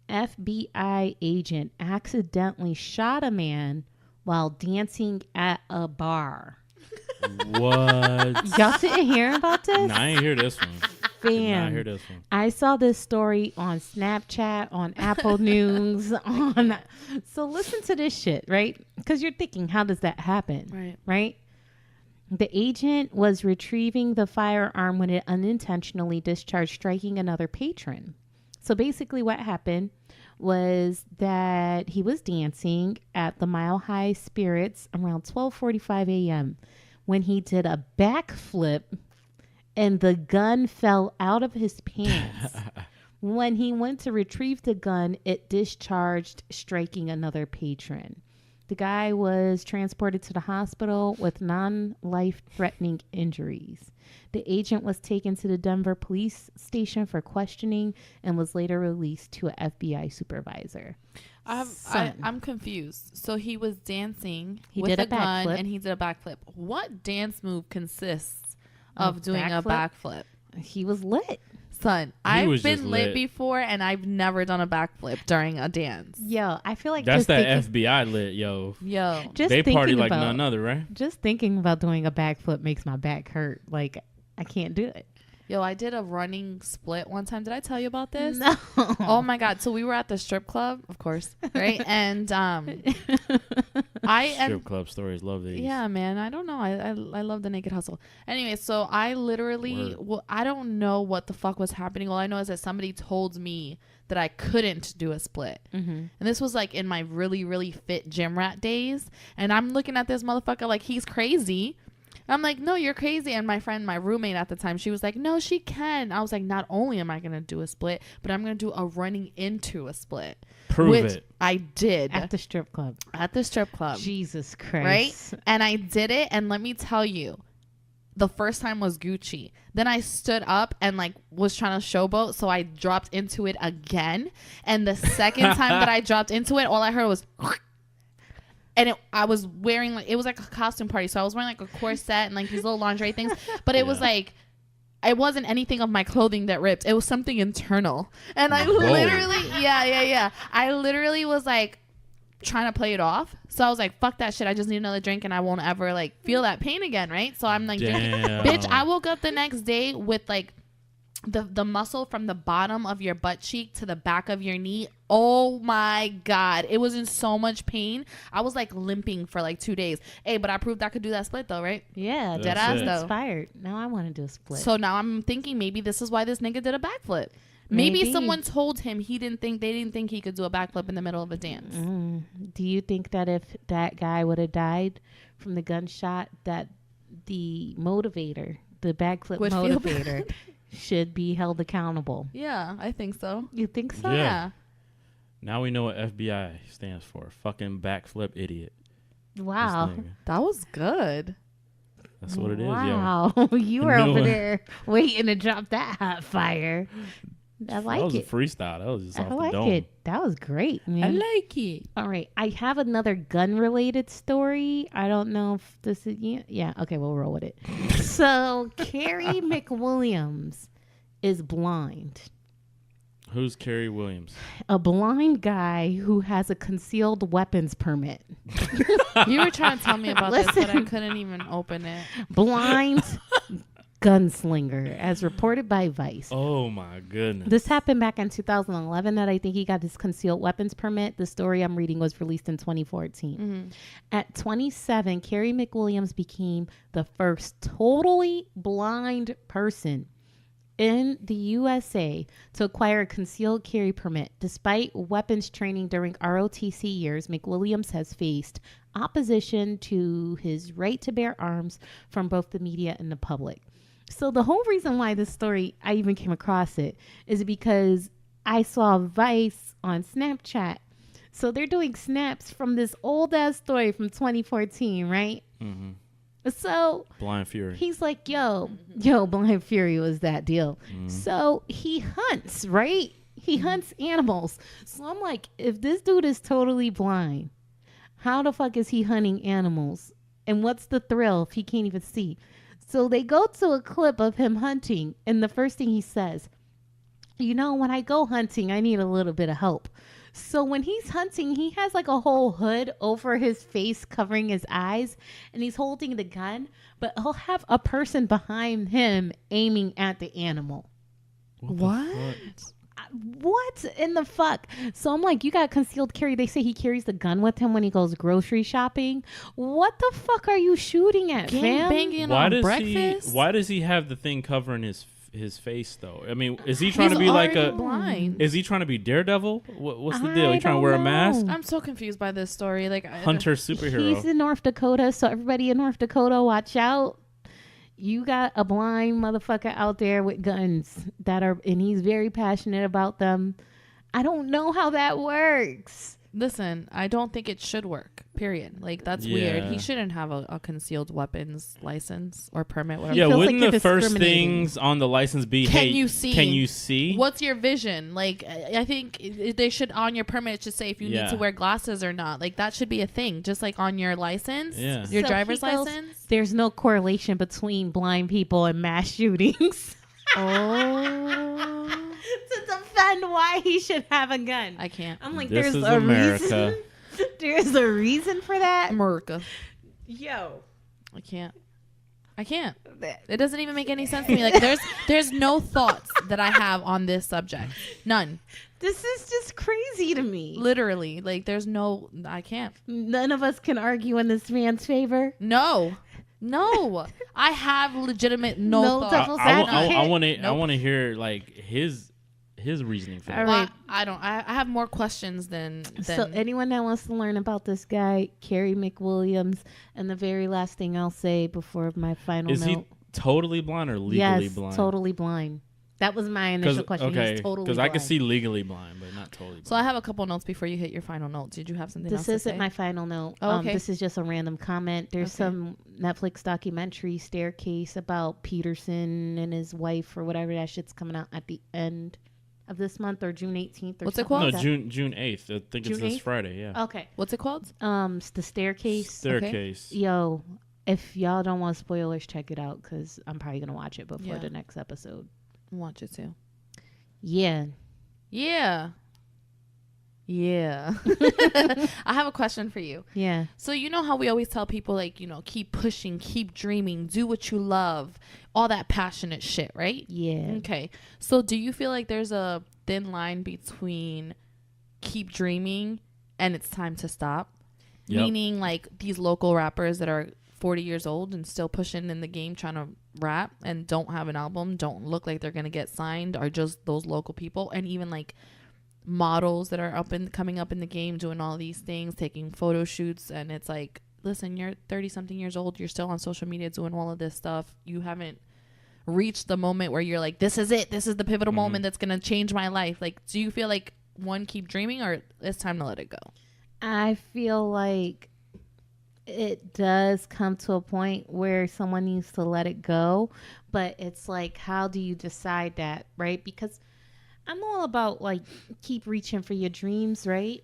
FBI agent accidentally shot a man while dancing at a bar. What? Y'all didn't hear about this? Nah, I ain't hear this one. Did not hear this one. I saw this story on Snapchat, on Apple News, so listen to this shit, right? Because you're thinking, how does that happen? Right? The agent was retrieving the firearm when it unintentionally discharged, striking another patron. So basically what happened was that he was dancing at the Mile High Spirits around 12:45 a.m. when he did a backflip and the gun fell out of his pants. When he went to retrieve the gun, it discharged, striking another patron. The guy was transported to the hospital with non-life-threatening injuries. The agent was taken to the Denver police station for questioning and was later released to an FBI supervisor. I'm confused. So he was dancing with did a a gun backflip. and he did a backflip. What dance move consists of doing a backflip? backflip? He was lit. Son, He I've was been just lit lit. before and I've never done a backflip during a dance. Yo, I feel like That's just that thinking, FBI lit, yo. Yo. just They thinking party like about, none other, right? Just thinking about doing a backflip makes my back hurt. Like, I can't do it. Yo, I did a running split one time. Did I tell you about this? No. Oh my God. So we were at the strip club, of course, right? And Strip club stories, love these. yeah, man. I don't know. I love the naked hustle. Anyway, so I literally, I don't know what the fuck was happening. All I know is that somebody told me that I couldn't do a split. Mm-hmm. And this was like in my really, really fit gym rat days. And I'm looking at this motherfucker like he's crazy. I'm like, no, you're crazy. And my friend, my roommate at the time, she was like, no, she can. I was like, not only am I going to do a split, but I'm going to do a running into a split. Prove it. I did. At the strip club. At the strip club. Jesus Christ. Right? And I did it. And let me tell you, the first time was Gucci. Then I stood up and like was trying to showboat. So I dropped into it again. And the second time that I dropped into it, all I heard was... And I was wearing like, it was like a costume party. So I was wearing like a corset and like these little lingerie things. But it was like, it wasn't anything of my clothing that ripped. It was something internal. And I literally, yeah. I literally was like trying to play it off. So I was like, fuck that shit. I just need another drink and I won't ever like feel that pain again. Right. So I'm like, bitch, I woke up the next day with like the muscle from the bottom of your butt cheek to the back of your knee. Oh my God. It was in so much pain. I was like limping for like 2 days. Hey, but I proved I could do that split though, right? Yeah. Dead ass though. Inspired. Now I want to do a split. So now I'm thinking maybe this is why this nigga did a backflip. Maybe someone told him they didn't think he could do a backflip in the middle of a dance. Do you think that if that guy would have died from the gunshot, that the motivator, the backflip Would feel motivator, should be held accountable? Yeah, I think so. You think so? Yeah. Now we know what FBI stands for. Fucking backflip idiot. Wow. That was good. That's what it is, yo. Wow. You were over there waiting to drop that hot fire. I like it. That was a freestyle. That was just off I the dome. like it. That was great, man. I like it. All right. I have another gun-related story. I don't know if this is... Yeah. Okay, we'll roll with it. So, Carrie McWilliams is blind. Who's Carrie Williams? A blind guy who has a concealed weapons permit. You were trying to tell me about this, but I couldn't even open it. Blind gunslinger, as reported by Vice. Oh, my goodness. This happened back in 2011 that I think he got his concealed weapons permit. The story I'm reading was released in 2014. Mm-hmm. At 27, Carrie McWilliams became the first totally blind person in the USA to acquire a concealed carry permit. Despite weapons training during ROTC years, McWilliams has faced opposition to his right to bear arms from both the media and the public. So the whole reason why this story, I even came across it, is because I saw Vice on Snapchat. So they're doing snaps from this old ass story from 2014, right? Mm-hmm. So Blind Fury. He's like, yo, Blind Fury was that deal. So he hunts, right? He hunts animals. So I'm like, if this dude is totally blind, how the fuck is he hunting animals And what's the thrill if he can't even see? So they go to a clip of him hunting, and the first thing he says, when I go hunting, I need a little bit of help. So when he's hunting, he has like a whole hood over his face covering his eyes, and he's holding the gun, but he'll have a person behind him aiming at the animal. What in the fuck? So I'm like, you got concealed carry. They say he carries the gun with him when he goes grocery shopping. What the fuck are you shooting at, fam? Banging on breakfast? Why does he have the thing covering his face though? I mean, is he trying to be like a blind? Is he trying to be Daredevil? What's the deal? He trying to wear a mask? I'm so confused by this story. Like Hunter superhero. He's in North Dakota, so everybody in North Dakota, watch out. You got a blind motherfucker out there with guns and he's very passionate about them. I don't know how that works. Listen, I don't think it should work. Period. Like, that's weird. He shouldn't have a concealed weapons license or permit. Whatever. Yeah, wouldn't like the first things on the license be, can you see? Can you see? What's your vision? Like, I think they should, on your permit, it should say if you need to wear glasses or not. Like, that should be a thing. Just like on your license, your driver's license. There's no correlation between blind people and mass shootings. To defend why he should have a gun. I can't. I'm like, this there's is a America. reason. There's a reason for that. America. Yo. I can't. It doesn't even make any sense to me. Like, there's no thoughts that I have on this subject. None. This is just crazy to me. Literally. Like, I can't. None of us can argue in this man's favor. No. I have legitimate thoughts. I want to hear like his reasoning for that. Right. I don't. I have more questions than. So anyone that wants to learn about this guy, Kerry McWilliams, and the very last thing I'll say before my final note. Is he totally blind or legally blind? Yes, totally blind. That was my initial question. Okay, he's totally because blind. I could see legally blind, but not totally blind. So I have a couple notes before you hit your final notes. Did you have something else to say? This isn't my final note. Oh, okay. This is just a random comment. There's some Netflix documentary, Staircase, about Peterson and his wife or whatever. That shit's coming out at the end of this month or June 18th. Or what's it called? No, June 8th. I think June it's this 8th? Friday. Yeah. Okay. What's it called? The Staircase. Staircase. Okay. Yo, if y'all don't want spoilers, check it out because I'm probably gonna watch it before the next episode. Watch it too. Yeah. I have a question for you. Yeah. So you know how we always tell people, like, keep pushing, keep dreaming, do what you love, all that passionate shit, right? Yeah. Okay. So do you feel like there's a thin line between keep dreaming and it's time to stop? Yep. Meaning like these local rappers that are 40 years old and still pushing in the game trying to rap and don't have an album, don't look like they're going to get signed, are just those local people. And even like models that are coming up in the game doing all these things, taking photo shoots, and it's like, listen, you're 30 something years old, you're still on social media doing all of this stuff, you haven't reached the moment where you're like, this is it, this is the pivotal moment that's going to change my life. Like, do you feel like keep dreaming, or it's time to let it go? I feel like it does come to a point where someone needs to let it go, but it's like, how do you decide that, right? Because I'm all about like keep reaching for your dreams, right?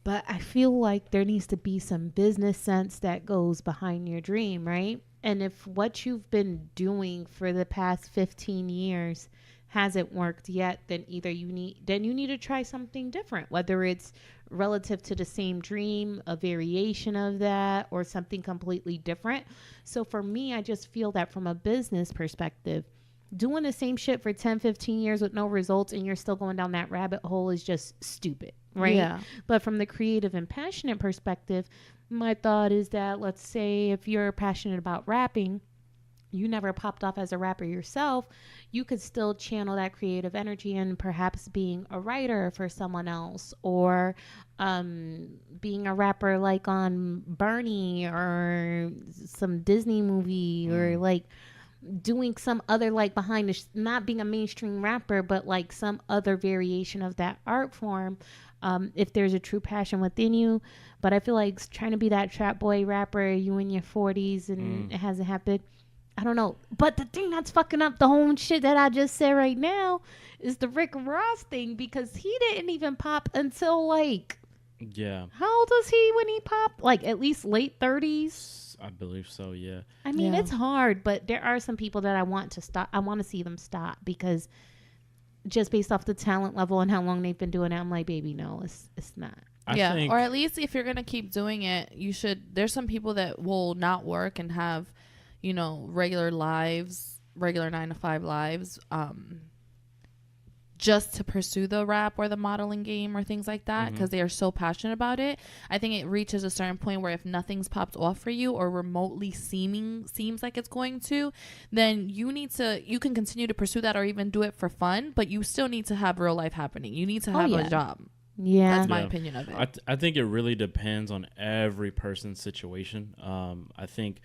But I feel like there needs to be some business sense that goes behind your dream, right? And if what you've been doing for the past 15 years hasn't worked yet, then either you need to try something different, whether it's relative to the same dream, a variation of that, or something completely different. So for me, I just feel that from a business perspective, doing the same shit for 10, 15 years with no results and you're still going down that rabbit hole is just stupid, right? Yeah. But from the creative and passionate perspective, my thought is that, let's say if you're passionate about rapping, you never popped off as a rapper yourself, you could still channel that creative energy and perhaps being a writer for someone else, or being a rapper like on Bernie or some Disney movie, or like doing some other like behind the not being a mainstream rapper, but like some other variation of that art form, if there's a true passion within you. But I feel like trying to be that trap boy rapper, you in your 40s and it hasn't happened, I don't know. But the thing that's fucking up the whole shit that I just said right now is the Rick Ross thing, because he didn't even pop until like Yeah. How old was he when he popped? Like at least late 30s? I believe so, yeah. I mean, it's hard, but there are some people that I want to stop. I want to see them stop because just based off the talent level and how long they've been doing it, I'm like, baby, no, it's not. Or at least if you're gonna keep doing it, you should. There's some people that will not work and have, regular lives, regular 9 to 5 lives, just to pursue the rap or the modeling game or things like that because they are so passionate about it. I think it reaches a certain point where if nothing's popped off for you or remotely seems like it's going to, then you can continue to pursue that or even do it for fun, but you still need to have real life happening. You need to have a job. Yeah. That's my opinion of it. I think it really depends on every person's situation. I think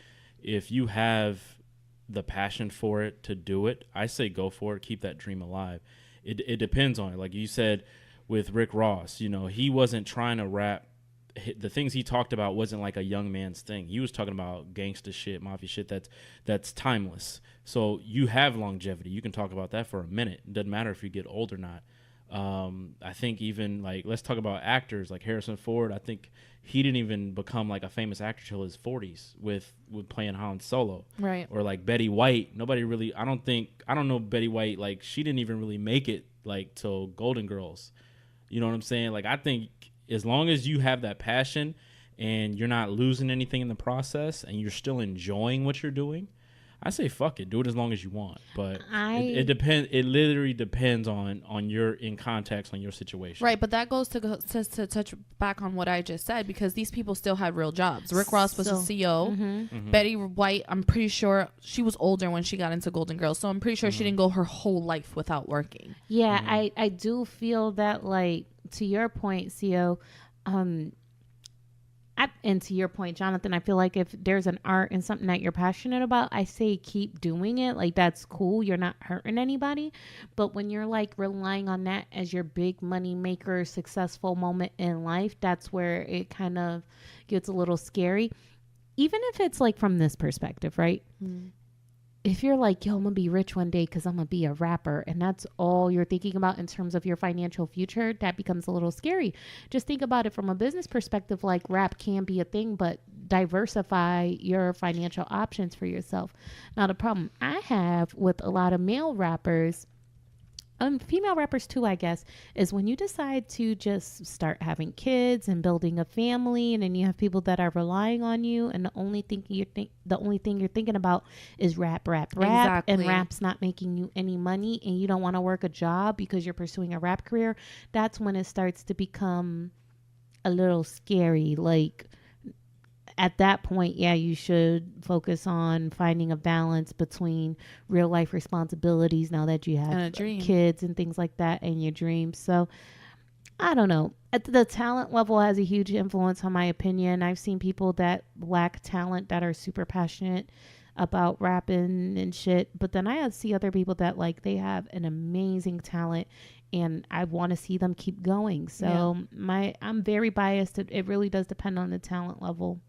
if you have the passion for it to do it, I say go for it. Keep that dream alive. It depends on it. Like you said with Rick Ross, he wasn't trying to rap. The things he talked about wasn't like a young man's thing. He was talking about gangsta shit, mafia shit that's timeless. So you have longevity. You can talk about that for a minute. It doesn't matter if you get old or not. I think even like, let's talk about actors like Harrison Ford. I think he didn't even become like a famous actor till his 40s with playing Han Solo. Right. Or like Betty White. Nobody really, I don't know Betty White. Like she didn't even really make it like till Golden Girls. You know what I'm saying? Like I think as long as you have that passion and you're not losing anything in the process and you're still enjoying what you're doing, I say fuck it, do it as long as you want. But it depends. It literally depends on your in context on your situation. Right, but that goes to touch back on what I just said because these people still had real jobs. Rick Ross was a CEO. Betty White, I'm pretty sure she was older when she got into Golden Girls, so I'm pretty sure she didn't go her whole life without working. Yeah, I do feel that, like, to your point, CEO, and to your point, Jonathan, I feel like if there's an art and something that you're passionate about, I say keep doing it. Like, that's cool. You're not hurting anybody. But when you're like relying on that as your big money maker, successful moment in life, that's where it kind of gets a little scary. Even if it's like from this perspective, right? If you're like, yo, I'm going to be rich one day because I'm going to be a rapper, and that's all you're thinking about in terms of your financial future, that becomes a little scary. Just think about it from a business perspective. Like, rap can be a thing, but diversify your financial options for yourself. Now, the problem I have with a lot of male rappers, female rappers too, I guess, is when you decide to just start having kids and building a family, and then you have people that are relying on you, and the only thing you're thinking about is rap, Exactly. and rap's not making you any money, and you don't want to work a job because you're pursuing a rap career. That's when it starts to become a little scary. Like, at that point, yeah, you should focus on finding a balance between real life responsibilities now that you have kids and things like that and your dreams. So I don't know. The talent level has a huge influence on my opinion. I've seen people that lack talent that are super passionate about rapping and shit. But then I see other people that, like, they have an amazing talent and I want to see them keep going. So I'm very biased. It really does depend on the talent level.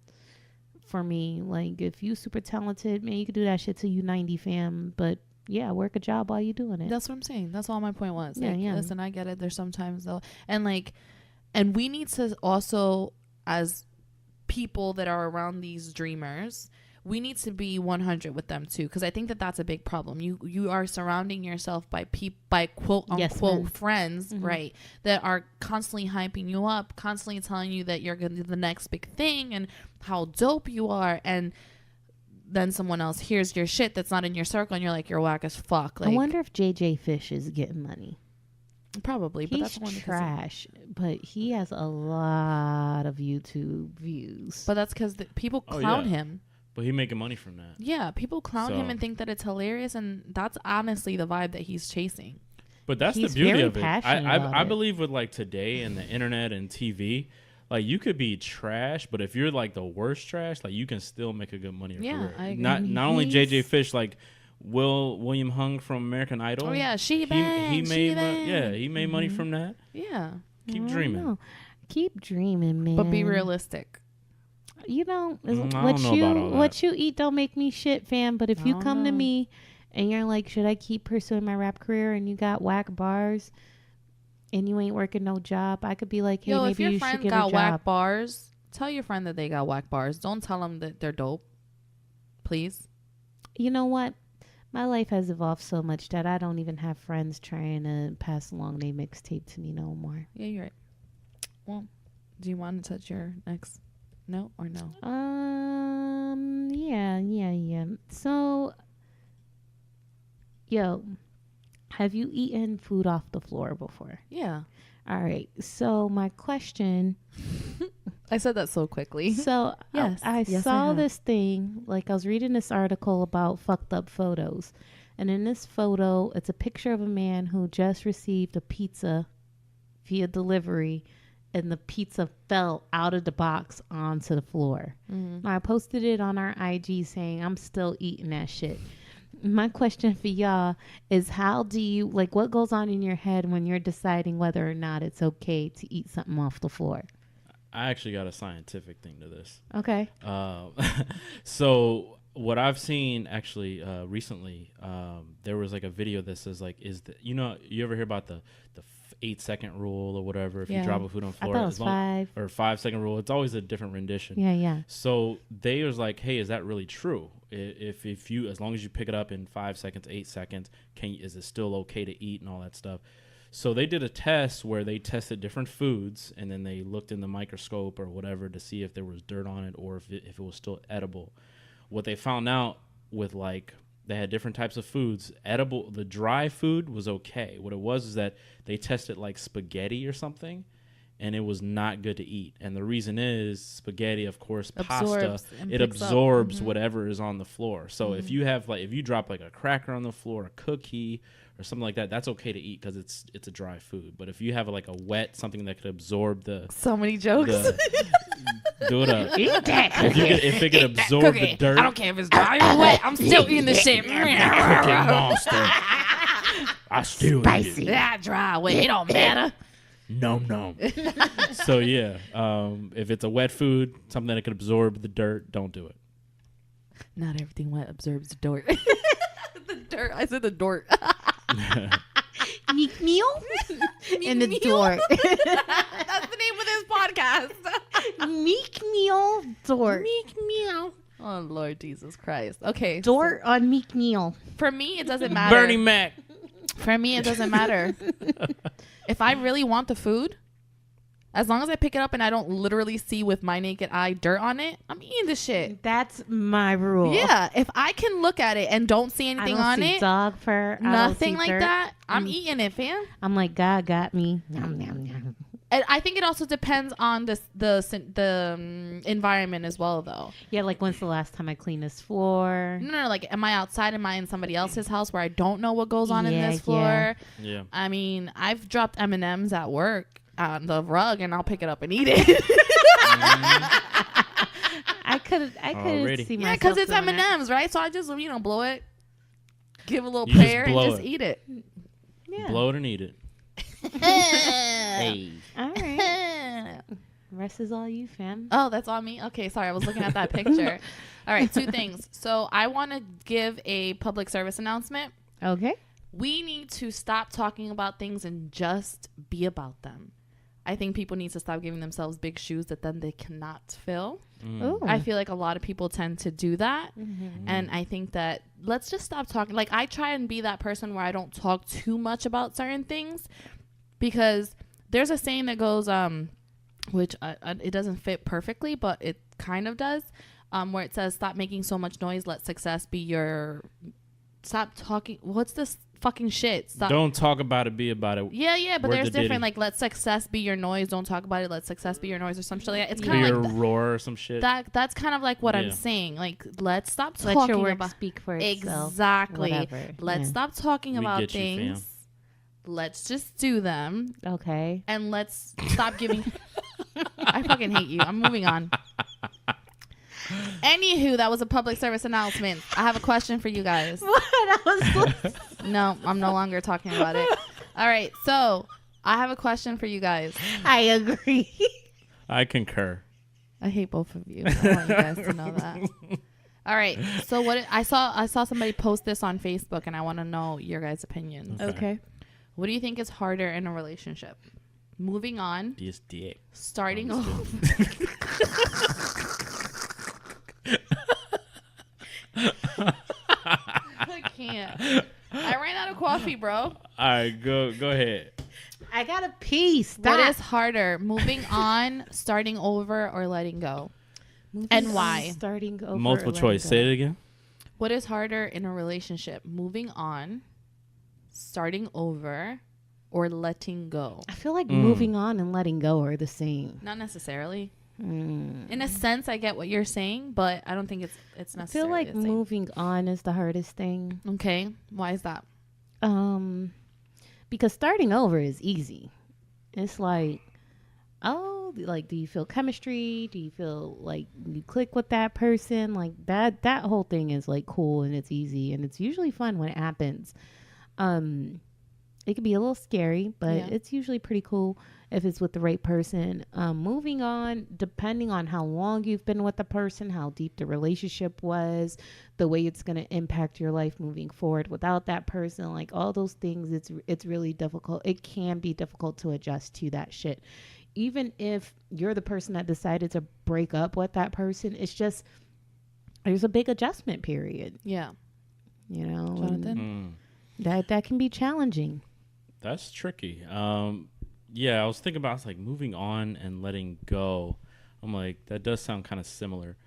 For me, like, if you super talented, man, you could do that shit till you 90, fam. But yeah, work a job while you doing it. That's what I'm saying. That's all my point was. Yeah, like, yeah. Listen, I get it. There's sometimes though, and we need to also, as people that are around these dreamers, we need to be 100 with them too, because I think that that's a big problem. You are surrounding yourself by quote unquote friends, right, that are constantly hyping you up, constantly telling you that you're gonna do the next big thing and how dope you are, and then someone else hears your shit that's not in your circle and you're like, you're whack as fuck. Like, I wonder if JJ Fish is getting money. Probably, but he's that's trash, but he has a lot of YouTube views. But that's because people clown him. But he's making money from that. Yeah, people clown him and think that it's hilarious, and that's honestly the vibe that he's chasing. But that's the beauty of it. I believe with, like, today and the internet and TV, like, you could be trash, but if you're like the worst trash, like, you can still make a good money career. I agree. Not only JJ Fish, like William Hung from American Idol. Oh yeah, he made money from that. Yeah. Keep dreaming. Keep dreaming, man. But be realistic. You know, what you eat don't make me shit, fam. But if you come to me and you're like, should I keep pursuing my rap career, and you got whack bars, and you ain't working no job, I could be like, hey, Yo, maybe if your you should friend get got a whack job. bars, tell your friend that they got whack bars. Don't tell them that they're dope. Please. You know what? My life has evolved so much that I don't even have friends trying to pass along their mixtape to me no more. Yeah, you're right. Well, do you want to touch your next note or no? Yeah. So, yo, have you eaten food off the floor before? Yeah. All right. So my question. I said that so quickly. So Yes. I Yes, I saw have. this thing, like I was reading this article about fucked up photos. And in this photo, it's a picture of a man who just received a pizza via delivery, and the pizza fell out of the box onto the floor. Mm-hmm. I posted it on our IG saying, I'm still eating that shit. My question for y'all is, how do you, like, what goes on in your head when you're deciding whether or not it's okay to eat something off the floor? I actually got a scientific thing to this. Okay. So what I've seen actually recently, there was like a video that says like, you ever hear about the 8-second rule or whatever? If you drop a food on the I floor, thought it was 5. or 5-second rule, it's always a different rendition. Yeah. So they was like, hey, is that really true? If you, as long as you pick it up in 5 seconds, 8 seconds, is it still okay to eat and all that stuff? So they did a test where they tested different foods, and then they looked in the microscope or whatever to see if there was dirt on it or if it was still edible. What they found out with, like, they had different types of foods. Edible, the dry food was okay. What it was is that they tested like spaghetti or something, and it was not good to eat. And the reason is spaghetti, of course, pasta, it absorbs whatever is on the floor. So if you drop like a cracker on the floor, a cookie or something like that, that's okay to eat because it's a dry food. But if you have like a wet, something that could absorb So many jokes. Do it up. Eat that. If it could absorb the dirt. I don't care if it's dry or wet. I'm still eating the shit. Cookie Monster. I still eat it. Yeah, dry, wet. It don't matter. No. So yeah, if it's a wet food, something that could absorb the dirt, don't do it. Not everything wet absorbs the dirt. The dirt. I said the dirt. Meek Meal in the Meal? door. That's the name of this podcast. Meek Meal door. Meek Meal. Oh, Lord Jesus Christ. Okay. Door on Meek Meal. For me, it doesn't matter. Bernie Mac. For me, it doesn't matter. If I really want the food, as long as I pick it up and I don't literally see with my naked eye dirt on it, I'm eating this shit. That's my rule. Yeah. If I can look at it and don't see anything on it, dog fur, nothing like dirt. that, I'm eating it, fam. I'm like, God got me. Yum, yum, yum. And I think it also depends on the environment as well, though. Yeah, like when's the last time I cleaned this floor? No, like, am I outside? Am I in somebody else's house where I don't know what goes on in this floor? Yeah. I mean, I've dropped M&Ms at work on the rug, and I'll pick it up and eat it. I could see myself. Yeah, because it's doing that. M&Ms, right? So I just blow it, give a little You just prayer, and blow just it. eat it. Yeah. Blow it and eat it. Hey. All right. Rest is all you, fam. Oh, that's on me? Okay, sorry. I was looking at that picture. All right, 2 things. So I want to give a public service announcement. Okay. We need to stop talking about things and just be about them. I think people need to stop giving themselves big shoes that then they cannot fill. Ooh. I feel like a lot of people tend to do that. And I think that let's just stop talking. Like, I try and be that person where I don't talk too much about certain things, because there's a saying that goes, which it doesn't fit perfectly, but it kind of does, where it says, stop making so much noise. Let success be your... Stop talking. What's this fucking shit? Stop. Don't talk about it, be about it. Yeah, but Word there's to Diddy. different, like, let success be your noise. Don't talk about it. Let success be your noise, or some shit like that. It's Be kind of your like roar or some shit. that's kind of like what I'm Yeah. saying. Like, let's stop talking Let your work about speak for itself. exactly. Whatever. Let's Yeah. stop talking We about get you, fam. things. Let's just do them, Okay. and let's stop giving. I fucking hate you. I'm moving on. Anywho, that was a public service announcement. I have a question for you guys. What? I was No, I'm no longer talking about it. All right, so I have a question for you guys. I agree. I concur. I hate both of you. I want you guys to know that. All right, so I saw somebody post this on Facebook, and I want to know your guys' opinions. Okay. What do you think is harder in a relationship? Moving on, DSDA. starting over. I can't. I ran out of coffee, bro. All right, go ahead. I got a piece. Stop. What is harder, moving on, starting over, or letting go? Moving and on, why? Starting over. Multiple choice. Say it again. What is harder in a relationship? Moving on, starting over, or letting go? I feel like moving on and letting go are the same. Not necessarily. In a sense, I get what you're saying, but I don't think it's necessarily. I feel like the same. moving on is the hardest thing. Okay, why is that? Because starting over is easy. It's like, oh, like, do you feel chemistry? Do you feel like you click with that person? Like that whole thing is like cool and it's easy and it's usually fun when it happens. It can be a little scary, but it's usually pretty cool if it's with the right person. Moving on, depending on how long you've been with the person, how deep the relationship was, the way it's going to impact your life moving forward without that person, like all those things, it's really difficult. It can be difficult to adjust to that shit. Even if you're the person that decided to break up with that person, it's just, there's a big adjustment period. Yeah. You know, Jonathan? That can be challenging. That's tricky. Yeah, I was thinking about like moving on and letting go. I'm like, that does sound kind of similar.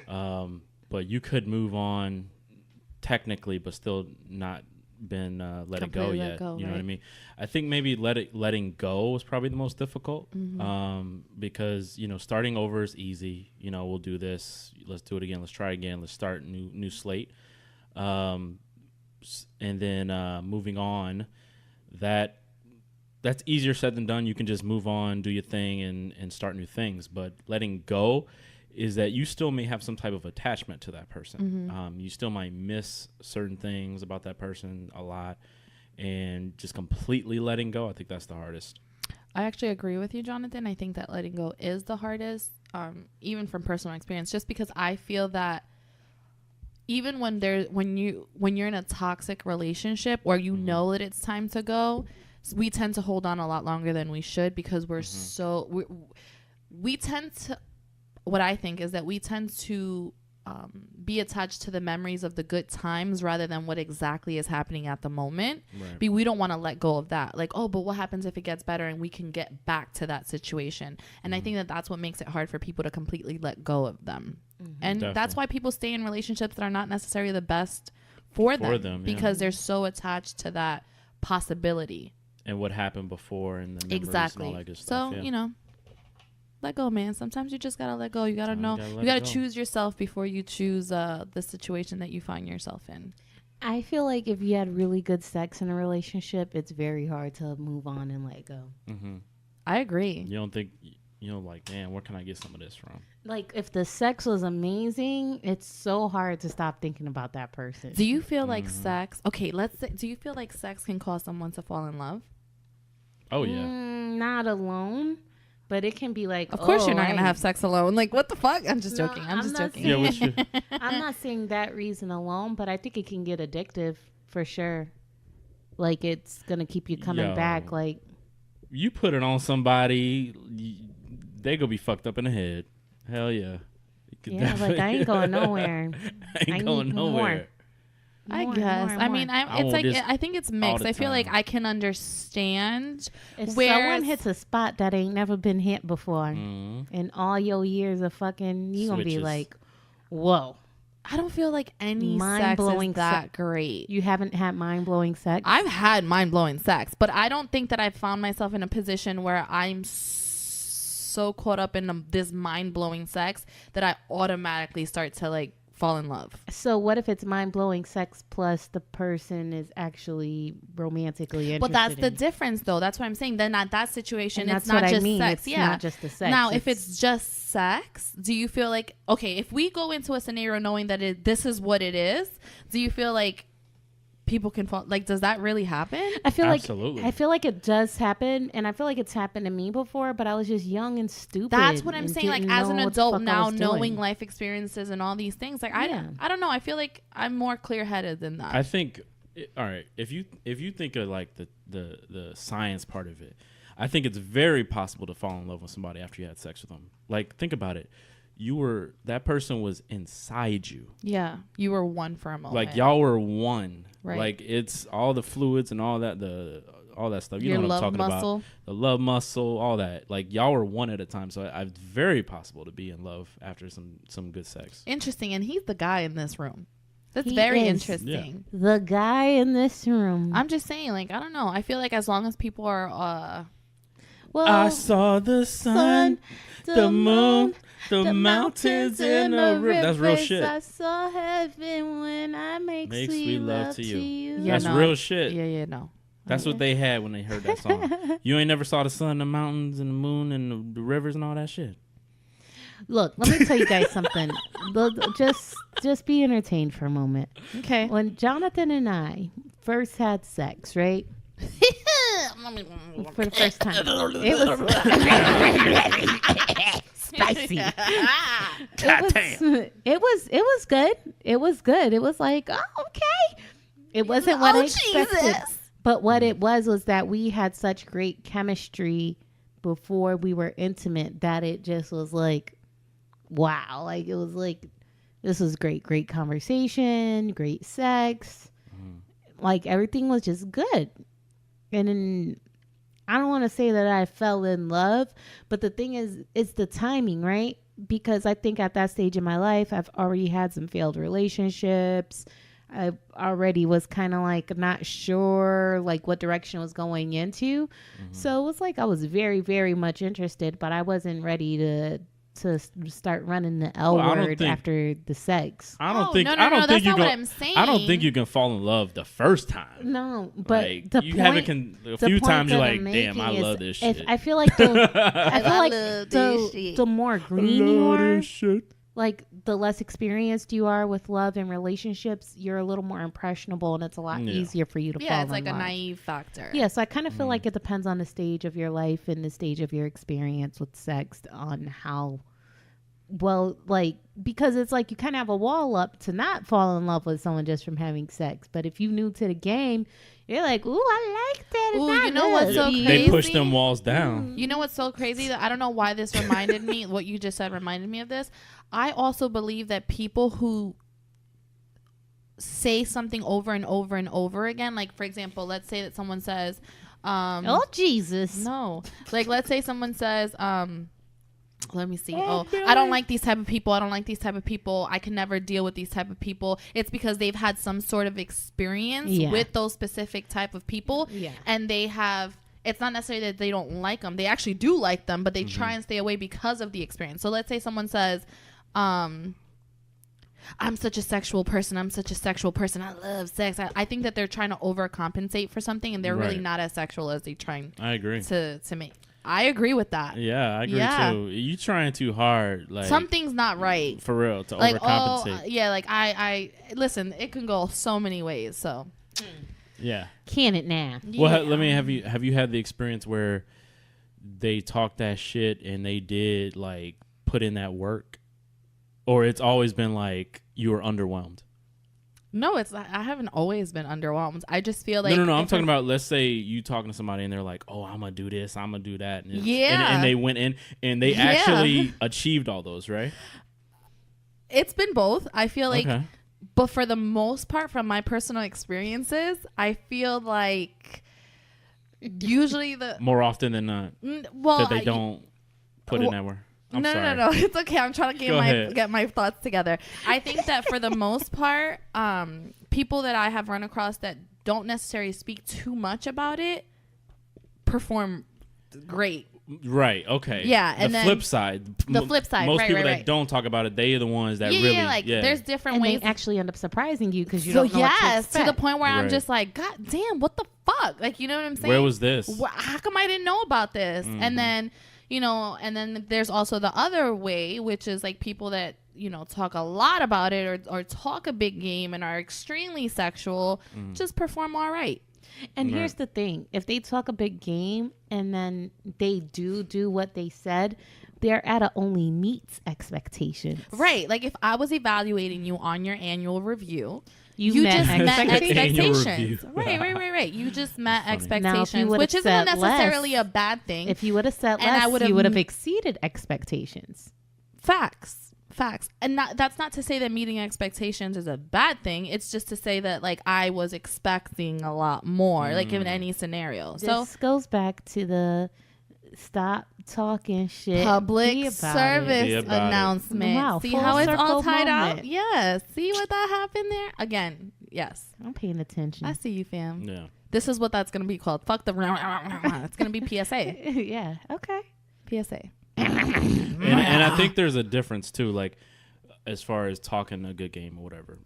But you could move on technically, but still not been let it go yet. You know what I mean? I think maybe letting go was probably the most difficult. Because, you know, starting over is easy. You know, we'll do this. Let's do it again. Let's try again. Let's start new slate. And then moving on, that's easier said than done. You can just move on, do your thing, and start new things. But letting go is that you still may have some type of attachment to that person. You still might miss certain things about that person a lot. And just completely letting go, I think that's the hardest. I actually agree with you, Jonathan. I think that letting go is the hardest, even from personal experience, just because I feel that even when you're in a toxic relationship where you know that it's time to go, we tend to hold on a lot longer than we should because we're we tend to, what I think is that we tend to be attached to the memories of the good times rather than what exactly is happening at the moment. Right. We don't want to let go of that. Like, oh, but what happens if it gets better and we can get back to that situation? And I think that that's what makes it hard for people to completely let go of them. And that's why people stay in relationships that are not necessarily the best for them because they're so attached to that possibility. And what happened before and the memories and all that good stuff. So, you know, let go, man. Sometimes you just gotta let go. You gotta know. You gotta choose yourself before you choose the situation that you find yourself in. I feel like if you had really good sex in a relationship, it's very hard to move on and let go. I agree. You don't think, you know, like, man, where can I get some of this from? Like, if the sex was amazing, it's so hard to stop thinking about that person. Do you feel like sex? Okay, let's say. Do you feel like sex can cause someone to fall in love? Oh yeah. Not alone. But it can be like, of course you're not going to have sex alone. Like, what the fuck? I'm just joking. I'm just joking. I'm not saying that reason alone, but I think it can get addictive for sure. Like, it's going to keep you coming back. Like, you put it on somebody, they going to be fucked up in the head. Hell yeah. Yeah, like, I ain't going nowhere. I ain't going nowhere. I guess. I mean, I think it's mixed. I feel like I can understand if someone hits a spot that ain't never been hit before in all your years of fucking, you gonna be like, whoa. I don't feel like any sex is that great. You haven't had mind-blowing sex? I've had mind-blowing sex, but I don't think that I've found myself in a position where I'm so caught up in this mind-blowing sex that I automatically start to like fall in love. So what if it's mind-blowing sex plus the person is actually romantically interested? Well, that's the difference, though. That's what I'm saying. Then at that situation, it's not just sex. It's not just the sex. Now, if it's just sex, do you feel like, okay, if we go into a scenario knowing that this is what it is, do you feel like people can fall? Like, does that really happen? I feel like it does happen, and I feel like it's happened to me before, but I was just young and stupid. That's what I'm saying. Like, as an adult now, knowing life experiences and all these things, like I don't know. I feel like I'm more clear-headed than that. I think all right, if you think of like the science part of it, I think it's very possible to fall in love with somebody after you had sex with them. Like, think about it. That person was inside you. Yeah, you were one for a moment. Like, y'all were one. Right. Like, it's all the fluids and all that, all that stuff. You Your know what I'm love talking muscle. about. The love muscle, all that. Like, y'all were one at a time. So it's very possible to be in love after some good sex. Interesting. And he's the guy in this room. That's He very is. interesting. Yeah. The guy in this room. I'm just saying, like, I don't know. I feel like as long as people are well, I saw the sun, the moon, the mountains, and the river. That's real shit. I saw heaven when I make sweet love to you. Yeah, That's no. real shit. Yeah, no. That's what they had when they heard that song. You ain't never saw the sun, the mountains, and the moon, and the rivers, and all that shit. Look, let me tell you guys something. Just be entertained for a moment. Okay. When Jonathan and I first had sex, right? For the first time. It was spicy. It was good. It was good. It was like, oh, okay. It wasn't what I expected. Jesus. But what it was that we had such great chemistry before we were intimate that it just was like, wow. Like, it was like, this was great conversation, great sex. Like, everything was just good. And then, I don't want to say that I fell in love, but the thing is, it's the timing, right? Because I think at that stage in my life, I've already had some failed relationships. I already was kind of like not sure like what direction I was going into. So it was like I was very, very much interested, but I wasn't ready to start running the L word after the sex. I don't think you can fall in love the first time. No, but like, the you point, haven't a few times you're like, damn, I love this shit. I feel like the more green you are, like the less experienced you are with love and relationships, you're a little more impressionable, and it's a lot easier for you to fall in love. Yeah, it's like a naive factor. Yeah, so I kind of feel like it depends on the stage of your life and the stage of your experience with sex on how well, like, because it's like you kind of have a wall up to not fall in love with someone just from having sex. But if you're new to the game, you're like, ooh, I like that. Ooh, you know what's so crazy? They push them walls down. You know what's so crazy? That I don't know why this reminded me, what you just said reminded me of this. I also believe that people who say something over and over and over again, like, for example, let's say that someone says, oh, Jesus. No. Like, let's say someone says, let me see. I don't like these type of people. I don't like these type of people. I can never deal with these type of people. It's because they've had some sort of experience with those specific type of people. Yeah. And they have, it's not necessarily that they don't like them. They actually do like them, but they try and stay away because of the experience. So let's say someone says, I'm such a sexual person. I'm such a sexual person. I love sex. I think that they're trying to overcompensate for something, and they're really not as sexual as they're trying to make. I agree with that. Yeah, I agree too. You trying too hard. Like, something's not right. For real, to like, overcompensate. Yeah, like I listen, it can go so many ways, so. Yeah. Can it now? Well, let me have you had the experience where they talked that shit and they did like put in that work? Or it's always been like you were underwhelmed? No, it's not. I haven't always been underwhelmed. I just feel like... No. I'm talking about, let's say you talking to somebody and they're like, oh, I'm going to do this, I'm going to do that. And yeah. And they went in and they actually achieved all those, right? It's been both. I feel like... Okay. But for the most part, from my personal experiences, I feel like usually the... More often than not. Well, that they don't put in that work. No. It's okay. I'm trying to get my thoughts together. I think that for the most part, people that I have run across that don't necessarily speak too much about it perform great. Right. Okay. Yeah. And the flip side. Most people that don't talk about it, they are the ones that really. There's different ways. They actually end up surprising you because you don't know what to expect. To the point where I'm just like, God damn, what the fuck? Like, you know what I'm saying? Where was this? How come I didn't know about this? Mm-hmm. And then. And then there's also the other way, which is like people that, talk a lot about it or talk a big game and are extremely sexual, just perform all right. And here's the thing. If they talk a big game and then they do what they said, their ATA only meets expectations. Right. Like if I was evaluating you on your annual review, You just met Annual expectations. review. Right. You just met Funny. expectations, which isn't necessarily a bad thing. If you would have set And I less, would've you would have exceeded expectations. Facts. And that's not to say that meeting expectations is a bad thing. It's just to say that like I was expecting a lot more, like in any scenario. This goes back to the stop talking shit. Public service announcement. Wow, see full how it's all circle tied moment. out? Yes. See what that happened there? Again, yes. I'm paying attention. I see you, fam. Yeah. This is what that's going to be called. Fuck the... It's going to be PSA. Yeah. Okay. PSA. And I think there's a difference too, like as far as talking a good game or whatever.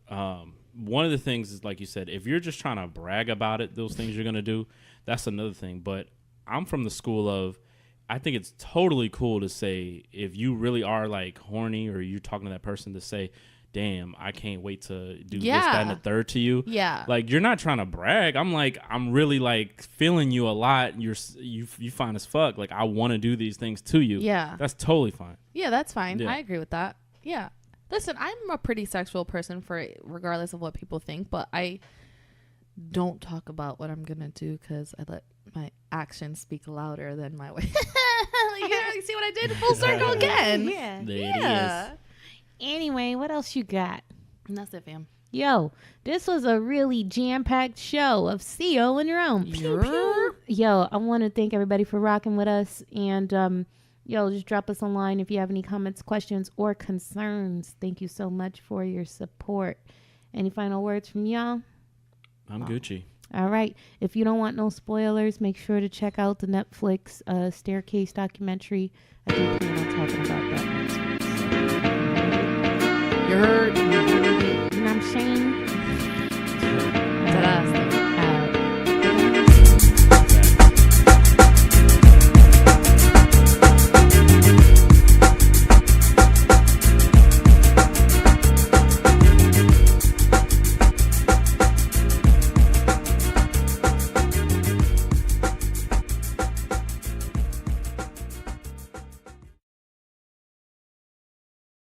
One of the things is, like you said, if you're just trying to brag about it, those things you're going to do, that's another thing. But I'm from the school of, I think it's totally cool to say, if you really are like horny or you're talking to that person, to say, damn, I can't wait to do this, that, and the third to you. Yeah. Like, you're not trying to brag. I'm really like feeling you a lot. You fine as fuck. Like, I want to do these things to you. Yeah. That's totally fine. Yeah, that's fine. Yeah. I agree with that. Yeah. Listen, I'm a pretty sexual person regardless of what people think, but I don't talk about what I'm going to do because I let my actions speak louder than my way. You see what I did? Full circle again. Yeah. There it is. Anyway, what else you got? And that's it, fam. Yo, this was a really jam-packed show of CO and Rome. Pew, pew. Yo, I want to thank everybody for rocking with us. And, yo, just drop us a line if you have any comments, questions, or concerns. Thank you so much for your support. Any final words from y'all? I'm Gucci. All right. If you don't want no spoilers, make sure to check out the Netflix Staircase documentary. I do plan on talking about that.